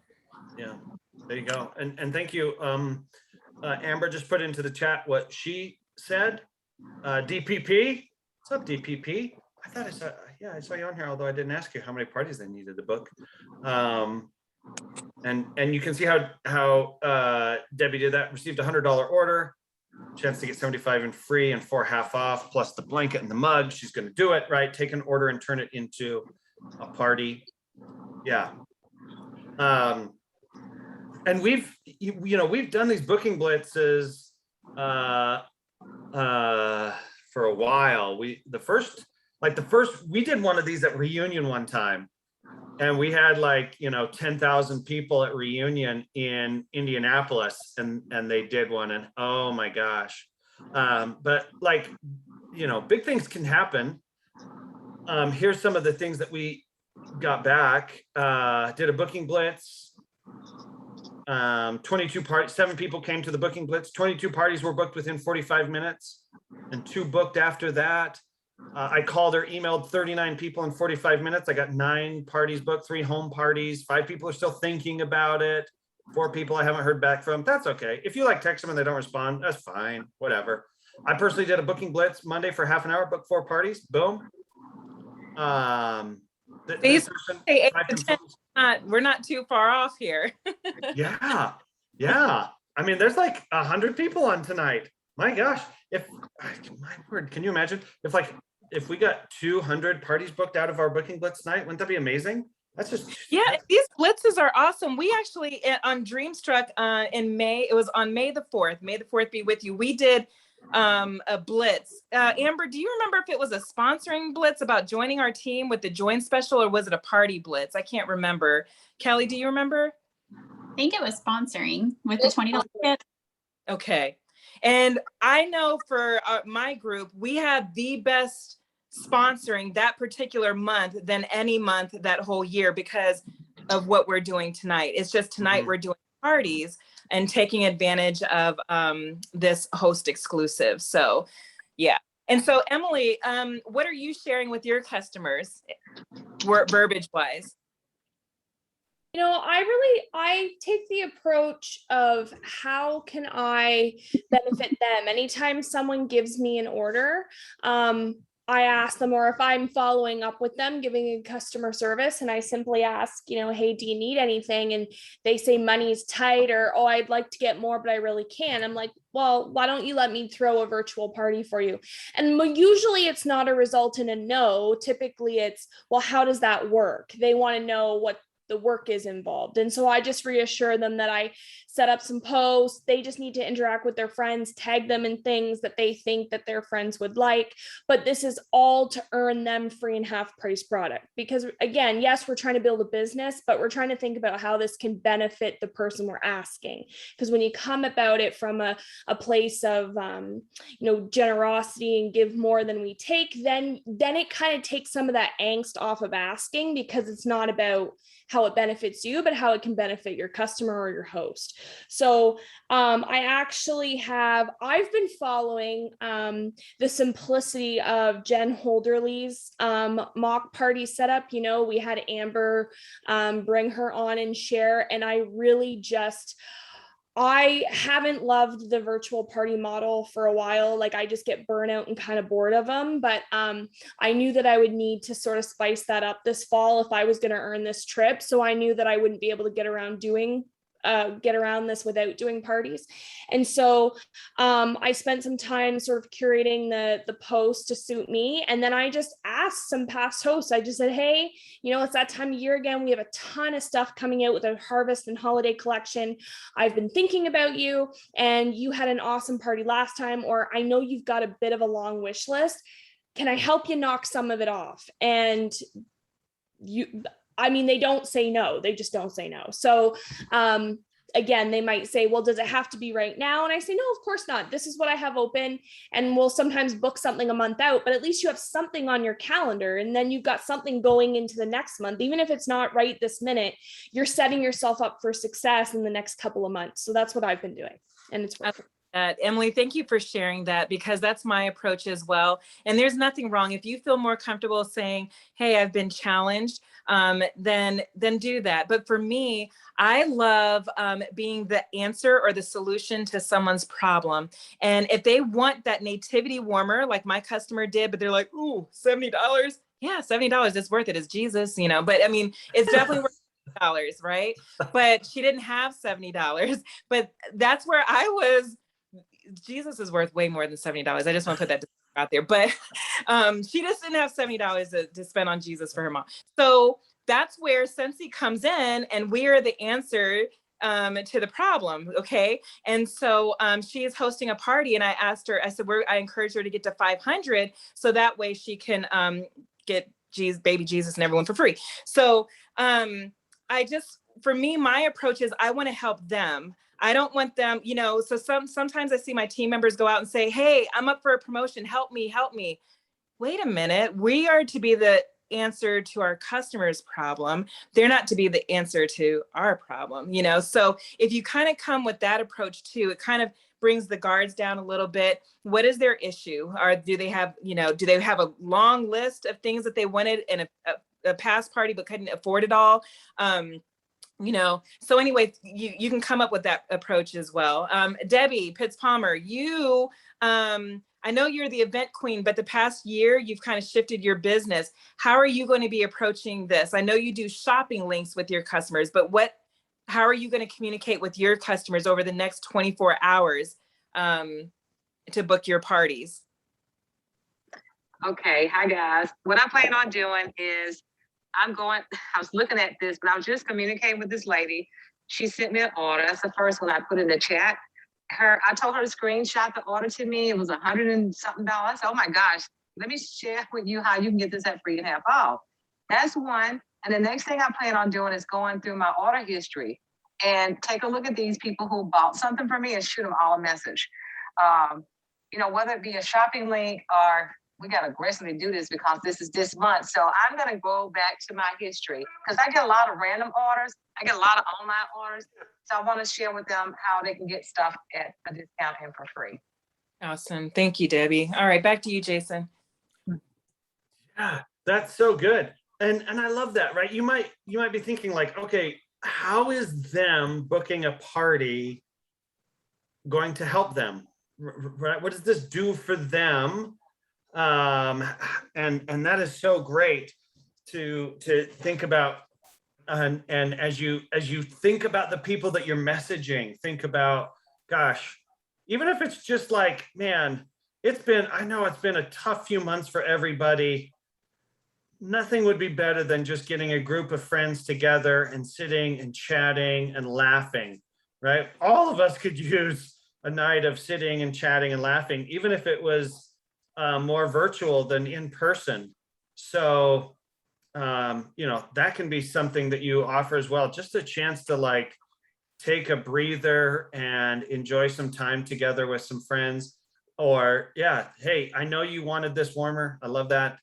Speaker 2: Yeah, there you go. And thank you. Amber just put into the chat what she said. DPP, what's up, DPP? I thought I saw you on here, although I didn't ask you how many parties they needed to book. And you can see how Debbie did that. Received a $100 order, chance to get 75 and free and 4 half off, plus the blanket and the mug. She's going to do it, right? Take an order and turn it into a party. Yeah. And we've done these booking blitzes for a while. We did one of these at Reunion one time, and we had 10,000 people at Reunion in Indianapolis, and they did one, and oh my gosh. But big things can happen. Here's some of the things that we got back. Did a booking blitz. 22 parties, 7 people came to the booking blitz. 22 parties were booked within 45 minutes, and 2 booked after that. I called or emailed 39 people in 45 minutes. I got 9 parties booked, 3 home parties. 5 people are still thinking about it. 4 people I haven't heard back from. That's okay. If you like text them and they don't respond, that's fine. Whatever. I personally did a booking blitz Monday for half an hour, booked 4 parties. Boom.
Speaker 1: These say 8 to 10, we're not too far off here.
Speaker 2: Yeah. Yeah. I mean, there's like 100 people on tonight. My gosh. My word, can you imagine if we got 200 parties booked out of our booking blitz tonight? Wouldn't that be amazing? That's just,
Speaker 1: yeah, these blitzes are awesome. We actually on Dreamstruck in May, it was on May the 4th. May the 4th be with you. We did a blitz. Amber, do you remember if it was a sponsoring blitz about joining our team with the join special, or was it a party blitz? I can't remember. Kelly, do you remember?
Speaker 4: I think it was sponsoring with the $20 kit.
Speaker 1: Okay. And I know for my group, we had the best sponsoring that particular month than any month that whole year because of what we're doing tonight. It's just tonight we're doing parties and taking advantage of this host exclusive. So yeah. And so Emily, what are you sharing with your customers, verbiage wise?
Speaker 5: You know, I take the approach of how can I benefit them? Anytime someone gives me an order, I ask them, or if I'm following up with them, giving a customer service, and I simply ask, you know, hey, do you need anything? And they say money's tight, or, oh, I'd like to get more, but I really can't. I'm like, well, why don't you let me throw a virtual party for you? And usually it's not a result in a no. Typically it's, well, how does that work? They want to know what the work is involved. And so I just reassure them that I set up some posts. They just need to interact with their friends, tag them in things that they think that their friends would like. But this is all to earn them free and half price product. Because again, yes, we're trying to build a business, but we're trying to think about how this can benefit the person we're asking. Because when you come about it from a place of, generosity and give more than we take, then it kind of takes some of that angst off of asking, because it's not about how it benefits you, but how it can benefit your customer or your host. So I've been following the simplicity of Jen Holderly's mock party setup. You know, we had Amber bring her on and share, and I haven't loved the virtual party model for a while. Like, I just get burnout and kind of bored of them. But I knew that I would need to sort of spice that up this fall if I was going to earn this trip. So I knew that I wouldn't be able to get around this without doing parties. And so I spent some time sort of curating the post to suit me. And then I just asked some past hosts. I just said, hey, it's that time of year again. We have a ton of stuff coming out with our harvest and holiday collection. I've been thinking about you, and you had an awesome party last time, or I know you've got a bit of a long wish list. Can I help you knock some of it off? And they don't say no. They just don't say no. So, again, they might say, well, does it have to be right now? And I say, no, of course not. This is what I have open. And we'll sometimes book something a month out, but at least you have something on your calendar. And then you've got something going into the next month. Even if it's not right this minute, you're setting yourself up for success in the next couple of months. So that's what I've been doing. And it's working.
Speaker 1: Emily, thank you for sharing that, because that's my approach as well. And there's nothing wrong. If you feel more comfortable saying, hey, I've been challenged, then do that. But for me, I love being the answer or the solution to someone's problem. And if they want that nativity warmer, like my customer did, but they're like, ooh, $70. Yeah, $70 is worth it. It's Jesus, but I mean, it's definitely worth $70, right? But she didn't have $70. But that's where I was. Jesus is worth way more than $70. I just want to put that out there. But she just didn't have $70 to spend on Jesus for her mom. So that's where Scentsy comes in, and we are the answer to the problem. Okay. And so she is hosting a party, and I asked her, I said, I encouraged her to get to 500. So that way she can get baby Jesus and everyone for free. So for me, my approach is I want to help them. I don't want them, so sometimes I see my team members go out and say, hey, I'm up for a promotion. Help me. Wait a minute. We are to be the answer to our customer's problem. They're not to be the answer to our problem, So if you kind of come with that approach too, it kind of brings the guards down a little bit. What is their issue? Or do they have a long list of things that they wanted in a past party but couldn't afford it all? So anyway, you can come up with that approach as well. Debbie Pitts Palmer, I know you're the event queen, but the past year you've kind of shifted your business. How are you going to be approaching this? I know you do shopping links with your customers, but how are you going to communicate with your customers over the next 24 hours to book your parties?
Speaker 6: Okay, hi guys. What I plan on doing is I was looking at this, but I was just communicating with this lady. She sent me an order. That's the first one I put in the chat. I told her to screenshot the order to me. It was $100 and something. I said, oh my gosh, let me share with you how you can get this at free and half off. That's one. And the next thing I plan on doing is going through my order history and take a look at these people who bought something from me and shoot them all a message. Whether it be a shopping link or we got to aggressively do this because this is this month. So I'm going to go back to my history because I get a lot of random orders. I get a lot of online orders. So I want to share with them how they can get stuff at a discount and for free.
Speaker 1: Awesome. Thank you, Debbie. All right, back to you, Jason.
Speaker 2: Yeah, that's so good. And I love that, right? You might be thinking like, okay, how is them booking a party going to help them? Right? What does this do for them? And that is so great to think about. And as you think about the people that you're messaging, think about, gosh, even if it's just like, man, I know it's been a tough few months for everybody. Nothing would be better than just getting a group of friends together and sitting and chatting and laughing, right? All of us could use a night of sitting and chatting and laughing, even if it was more virtual than in person. So, that can be something that you offer as well. Just a chance to like take a breather and enjoy some time together with some friends. Or yeah, hey, I know you wanted this warmer. I love that.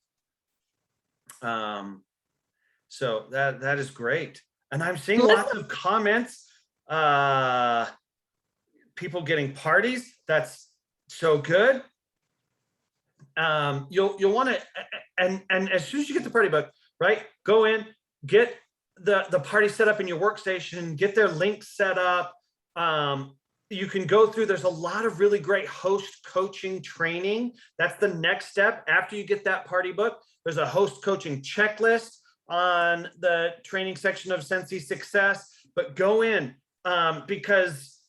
Speaker 2: So that is great. And I'm seeing lots of comments, people getting parties. That's so good. You'll want to, and as soon as you get the party book, right, go in, get the party set up in your workstation, get their link set up. You can go through, there's a lot of really great host coaching training. That's the next step. After you get that party book, there's a host coaching checklist on the training section of Sensi Success, but go in because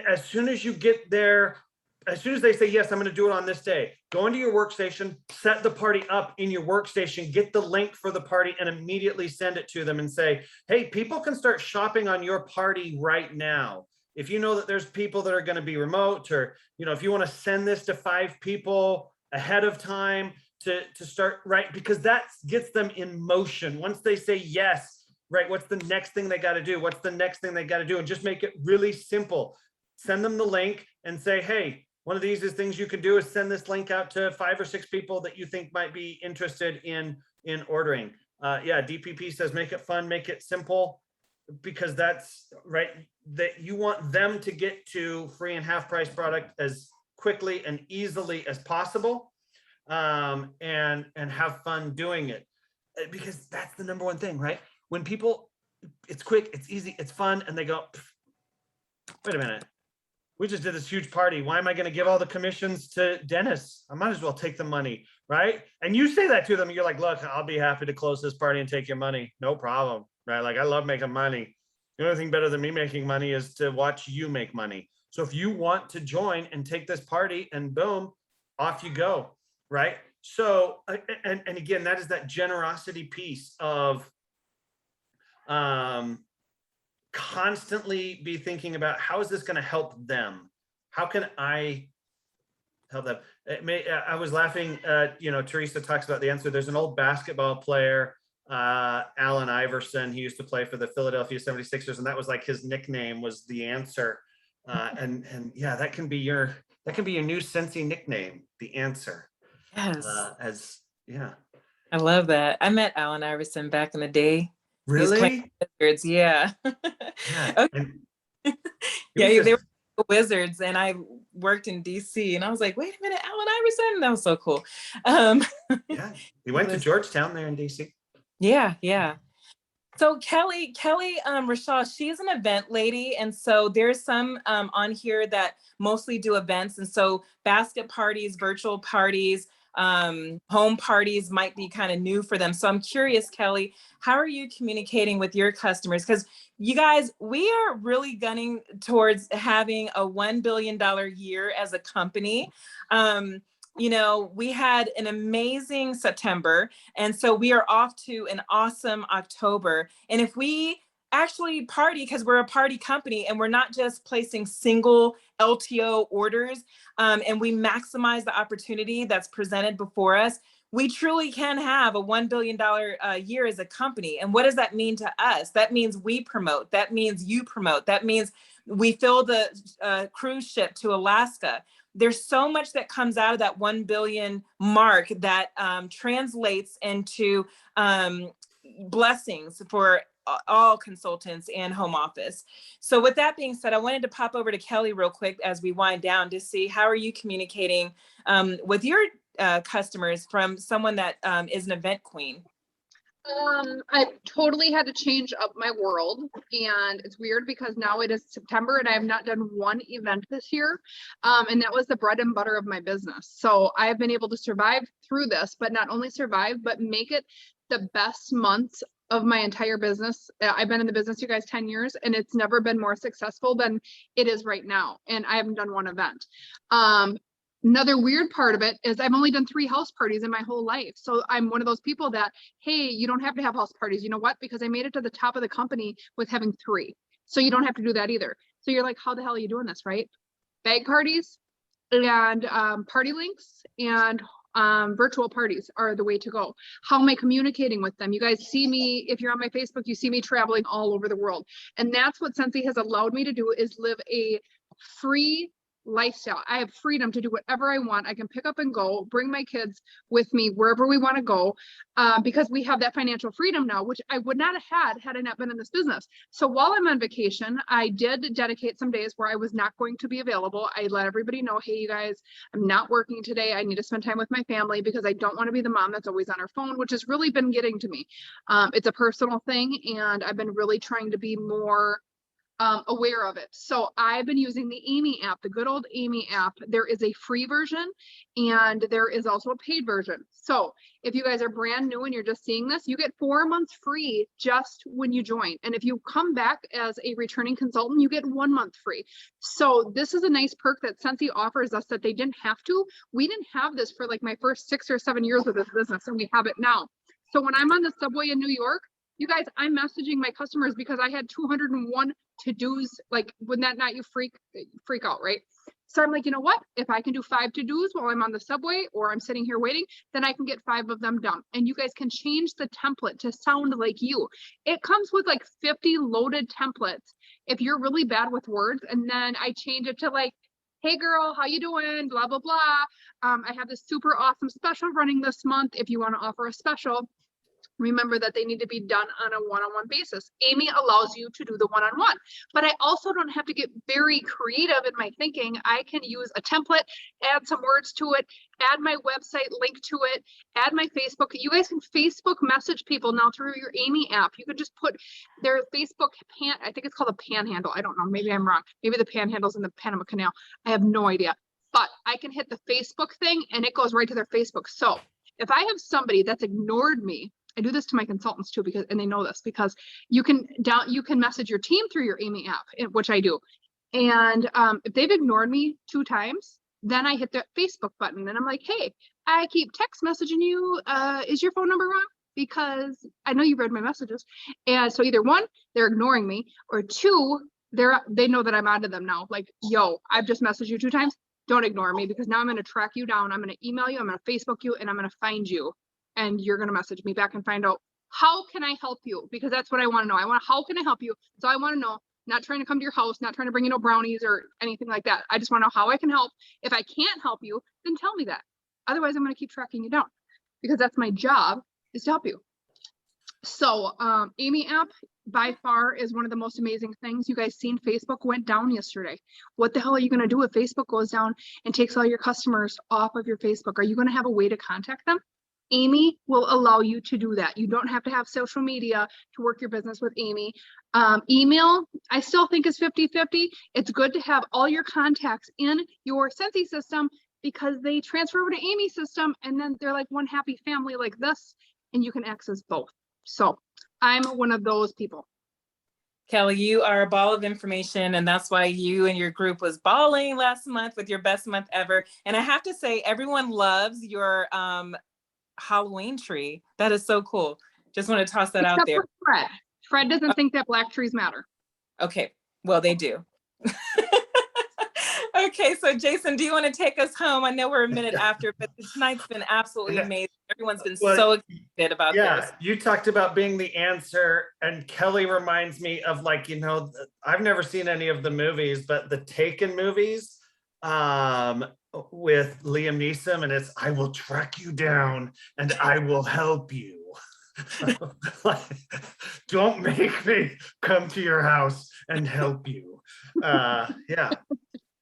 Speaker 2: as soon as you get there, as soon as they say, yes, I'm going to do it on this day, go into your workstation, set the party up in your workstation, get the link for the party and immediately send it to them and say, hey, people can start shopping on your party right now. If you know that there's people that are going to be remote, or, if you want to send this to 5 people ahead of time to start, right? Because that gets them in motion. Once they say yes, right, what's the next thing they got to do? What's the next thing they got to do? And just make it really simple. Send them the link and say, hey, one of the easiest things you can do is send this link out to 5 or 6 people that you think might be interested in ordering. DPP says, make it fun, make it simple, because that's right, that you want them to get to free and half price product as quickly and easily as possible, and have fun doing it, because that's the number one thing, right? When people, it's quick, it's easy, it's fun, and they go, wait a minute, we just did this huge party. Why am I going to give all the commissions to Dennis? I might as well take the money, right? And you say that to them, and you're like, look, I'll be happy to close this party and take your money. No problem, right? Like, I love making money. The only thing better than me making money is to watch you make money. So if you want to join and take this party, and boom, off you go, right? So, and again, that is that generosity piece of constantly be thinking about, how is this going to help them? How can I help them? I was laughing, Teresa talks about the answer. There's an old basketball player, Allen Iverson. He used to play for the Philadelphia 76ers, and that was like his nickname was the answer. And yeah, that can be your new Sensi nickname, the answer.
Speaker 1: Yes.
Speaker 2: I
Speaker 1: love that. I met Allen Iverson back in the day.
Speaker 2: Really?
Speaker 1: Wizards, yeah.
Speaker 2: Yeah.
Speaker 1: Okay. They were Wizards, and I worked in DC, and I was like, wait a minute, Allen Iverson? That was so cool.
Speaker 2: Yeah, he went to Georgetown there in DC.
Speaker 1: Yeah. So Kelly, Rashad, she's an event lady. And so there's some on here that mostly do events. And so basket parties, virtual parties, home parties might be kind of new for them. So I'm curious, Kelly, how are you communicating with your customers? Because you guys, we are really gunning towards having a $1 billion year as a company. You know, we had an amazing September, and so we are off to an awesome October. And if we actually party, because we're a party company and we're not just placing single LTO orders, and we maximize the opportunity that's presented before us, we truly can have a $1 billion year as a company. And what does that mean to us? That means we promote. That means you promote. That means we fill the cruise ship to Alaska. There's so much that comes out of that 1 billion mark that translates into blessings for all consultants and home office. So with that being said, I wanted to pop over to Kelly real quick as we wind down to see how are you communicating with your customers from someone that is an event queen?
Speaker 3: I totally had to change up my world, and it's weird because now it is September and I have not done one event this year. And that was the bread and butter of my business. So I've been able to survive through this, but not only survive, but make it the best months of my entire business. I've been in the business, you guys, 10 years, and it's never been more successful than it is right now. And I haven't done one event. Another weird part of it is I've only done 3 house parties in my whole life. So I'm one of those people that, hey, you don't have to have house parties. You know what? Because I made it to the top of the company with having 3. So you don't have to do that either. So you're like, how the hell are you doing this, right? Bag parties and party links and virtual parties are the way to go. How am I communicating with them? You guys see me, if you're on my Facebook, you see me traveling all over the world. And that's what Scentsy has allowed me to do, is live a free lifestyle. I have freedom to do whatever I want. I can pick up and go, bring my kids with me wherever we want to go, because we have that financial freedom now, which I would not have had I not been in this business. So while I'm on vacation, I did dedicate some days where I was not going to be available. I let everybody know, hey, you guys, I'm not working today. I need to spend time with my family because I don't want to be the mom that's always on her phone, which has really been getting to me. It's a personal thing, and I've been really trying to be more aware of it. So I've been using the Amy app, the good old Amy app. There is a free version and there is also a paid version. So if you guys are brand new and you're just seeing this, you get 4 months free just when you join. And if you come back as a returning consultant, you get 1 month free. So this is a nice perk that Scentsy offers us that they didn't have to. We didn't have this for like my first 6 or 7 years of this business, and we have it now. So when I'm on the subway in New York, you guys, I'm messaging my customers because I had 201 to-dos. Like, wouldn't that not you freak out, right? So I'm like, you know what? If I can do 5 to-dos while I'm on the subway or I'm sitting here waiting, then I can get 5 of them done. And you guys can change the template to sound like you. It comes with like 50 loaded templates if you're really bad with words. And then I change it to like, hey girl, how you doing? Blah, blah, blah. I have this super awesome special running this month. If you want to offer a special, remember that they need to be done on a one-on-one basis. Amy allows you to do the one-on-one, but I also don't have to get very creative in my thinking. I can use a template, add some words to it, add my website link to it, add my Facebook. You guys can Facebook message people now through your Amy app. You could just put their Facebook I think it's called a panhandle. I don't know. Maybe I'm wrong. Maybe the panhandle's in the Panama Canal. I have no idea, but I can hit the Facebook thing and it goes right to their Facebook. So if I have somebody that's ignored me, I do this to my consultants too, because, and they know this, because you can message your team through your Amy app, which I do. And if they've ignored me 2 times, then I hit the Facebook button and I'm like, hey, I keep text messaging you. Is your phone number wrong? Because I know you read my messages. And so either 1, they're ignoring me, or 2, they know that I'm onto them now. Like, yo, I've just messaged you 2 times. Don't ignore me, because now I'm going to track you down. I'm going to email you. I'm going to Facebook you, and I'm going to find you. And you're going to message me back and find out, how can I help you? Because that's what I want to know. How can I help you? So I want to know, not trying to come to your house, not trying to bring you no brownies or anything like that. I just want to know how I can help. If I can't help you, then tell me that. Otherwise, I'm going to keep tracking you down, because that's my job, is to help you. So Amy app by far is one of the most amazing things. You guys seen Facebook went down yesterday. What the hell are you going to do if Facebook goes down and takes all your customers off of your Facebook? Are you going to have a way to contact them? Amy will allow you to do that. You don't have to have social media to work your business with Amy. Email, I still think is 50-50. It's good to have all your contacts in your Sensi system because they transfer over to Amy's system and then they're like one happy family like this, and you can access both. So I'm one of those people.
Speaker 1: Kelly, you are a ball of information, and that's why you and your group was balling last month with your best month ever. And I have to say, everyone loves your Halloween tree. That is so cool. Just want to toss that out there.
Speaker 3: For Fred. Fred doesn't think that black trees matter.
Speaker 1: Okay, well, they do. Okay, so Jason, do you want to take us home? I know we're a minute after, but tonight's been absolutely amazing. Everyone's been so excited about this.
Speaker 2: You talked about being the answer, and Kelly reminds me of, like, you know, I've never seen any of the movies, but the Taken movies with Liam Neeson, and it's, I will track you down and I will help you. Don't make me come to your house and help you.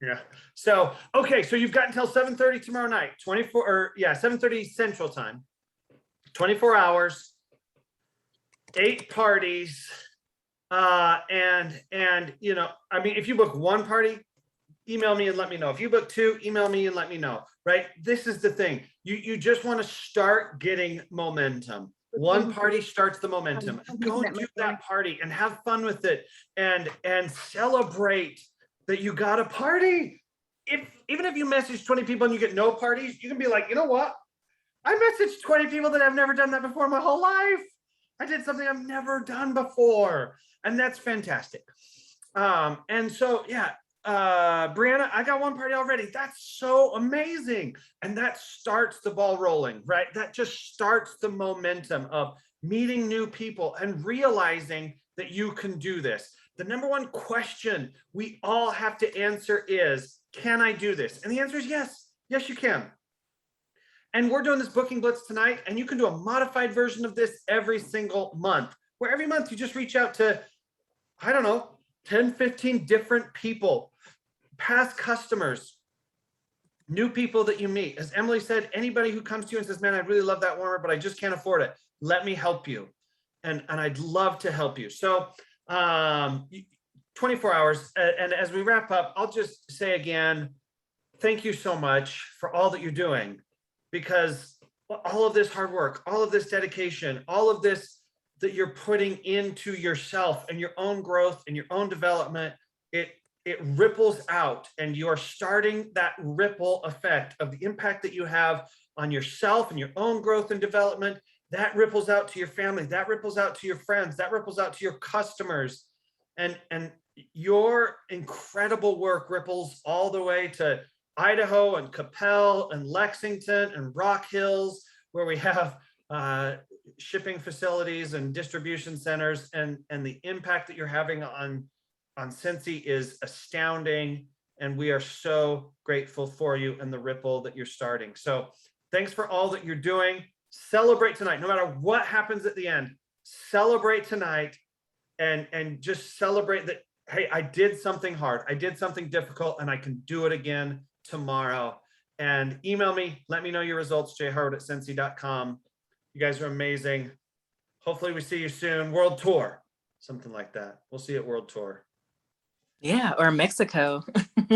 Speaker 2: Yeah. So, okay. So you've got until 7:30 tomorrow night, 7:30 Central Time, 24 hours, 8 parties. And, you know, I mean, if you book one party, email me and let me know. If you book 2, email me and let me know, right? This is the thing. You just want to start getting momentum. One party starts the momentum. Go do that party and have fun with it and celebrate that you got a party. Even if you message 20 people and you get no parties, you can be like, you know what? I messaged 20 people that I've never done that before in my whole life. I did something I've never done before. And that's fantastic. And so, yeah, Brianna, I got one party already. That's so amazing. And that starts the ball rolling, right? That just starts the momentum of meeting new people and realizing that you can do this. The number one question we all have to answer is, can I do this? And the answer is yes. Yes, you can. And we're doing this booking blitz tonight, and you can do a modified version of this every single month, where every month you just reach out to, I don't know, 10, 15 different people, past customers, new people that you meet. As Emily said, anybody who comes to you and says, man, I really love that warmer, but I just can't afford it. Let me help you. And I'd love to help you. So 24 hours. And as we wrap up, I'll just say again, thank you so much for all that you're doing, because all of this hard work, all of this dedication, all of this that you're putting into yourself and your own growth and your own development, it ripples out, and you're starting that ripple effect of the impact that you have on yourself and your own growth and development. That ripples out to your family, that ripples out to your friends, that ripples out to your customers. And your incredible work ripples all the way to Idaho and Capel and Lexington and Rock Hills, where we have shipping facilities and distribution centers, and the impact that you're having on Sensi is astounding. And we are so grateful for you and the ripple that you're starting. So thanks for all that you're doing. Celebrate tonight, no matter what happens at the end. Celebrate tonight and just celebrate that, hey, I did something hard. I did something difficult, and I can do it again tomorrow. And email me, let me know your results, jharwood@sensi.com. You guys are amazing. Hopefully we see you soon. World tour, something like that. We'll see you at World Tour.
Speaker 1: Yeah, or Mexico.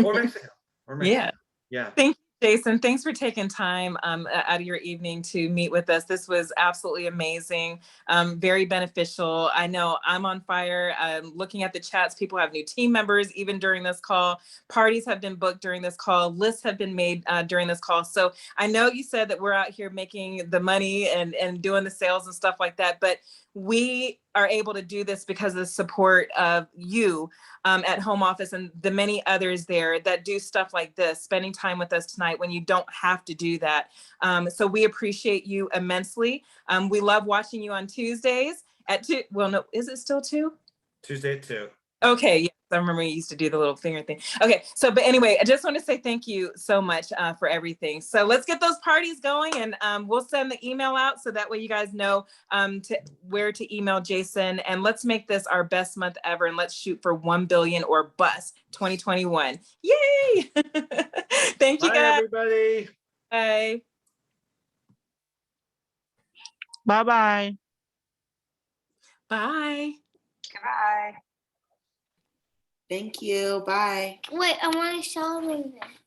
Speaker 2: Or Mexico.
Speaker 1: Yeah.
Speaker 2: Yeah.
Speaker 1: Thank you, Jason. Thanks for taking time out of your evening to meet with us. This was absolutely amazing, very beneficial. I know I'm on fire. Looking at the chats, people have new team members even during this call. Parties have been booked during this call. Lists have been made during this call. So I know you said that we're out here making the money and doing the sales and stuff like that, but we are able to do this because of the support of you at home office and the many others there that do stuff like this, spending time with us tonight when you don't have to do that. So we appreciate you immensely. We love watching you on Tuesdays at 2. Well, no, is it still 2?
Speaker 2: Tuesday at 2.
Speaker 1: Okay, yes, I remember you used to do the little finger thing. Okay, so but anyway, I just want to say thank you so much for everything. So let's get those parties going, and we'll send the email out so that way you guys know where to email Jason. And let's make this our best month ever, and let's shoot for 1 billion or bust 2021. Yay! Thank you,
Speaker 2: Bye,
Speaker 1: guys.
Speaker 2: everybody.
Speaker 1: Bye.
Speaker 7: Bye-bye.
Speaker 1: Bye.
Speaker 6: Goodbye.
Speaker 8: Thank you. Bye.
Speaker 9: Wait, I want to show them this.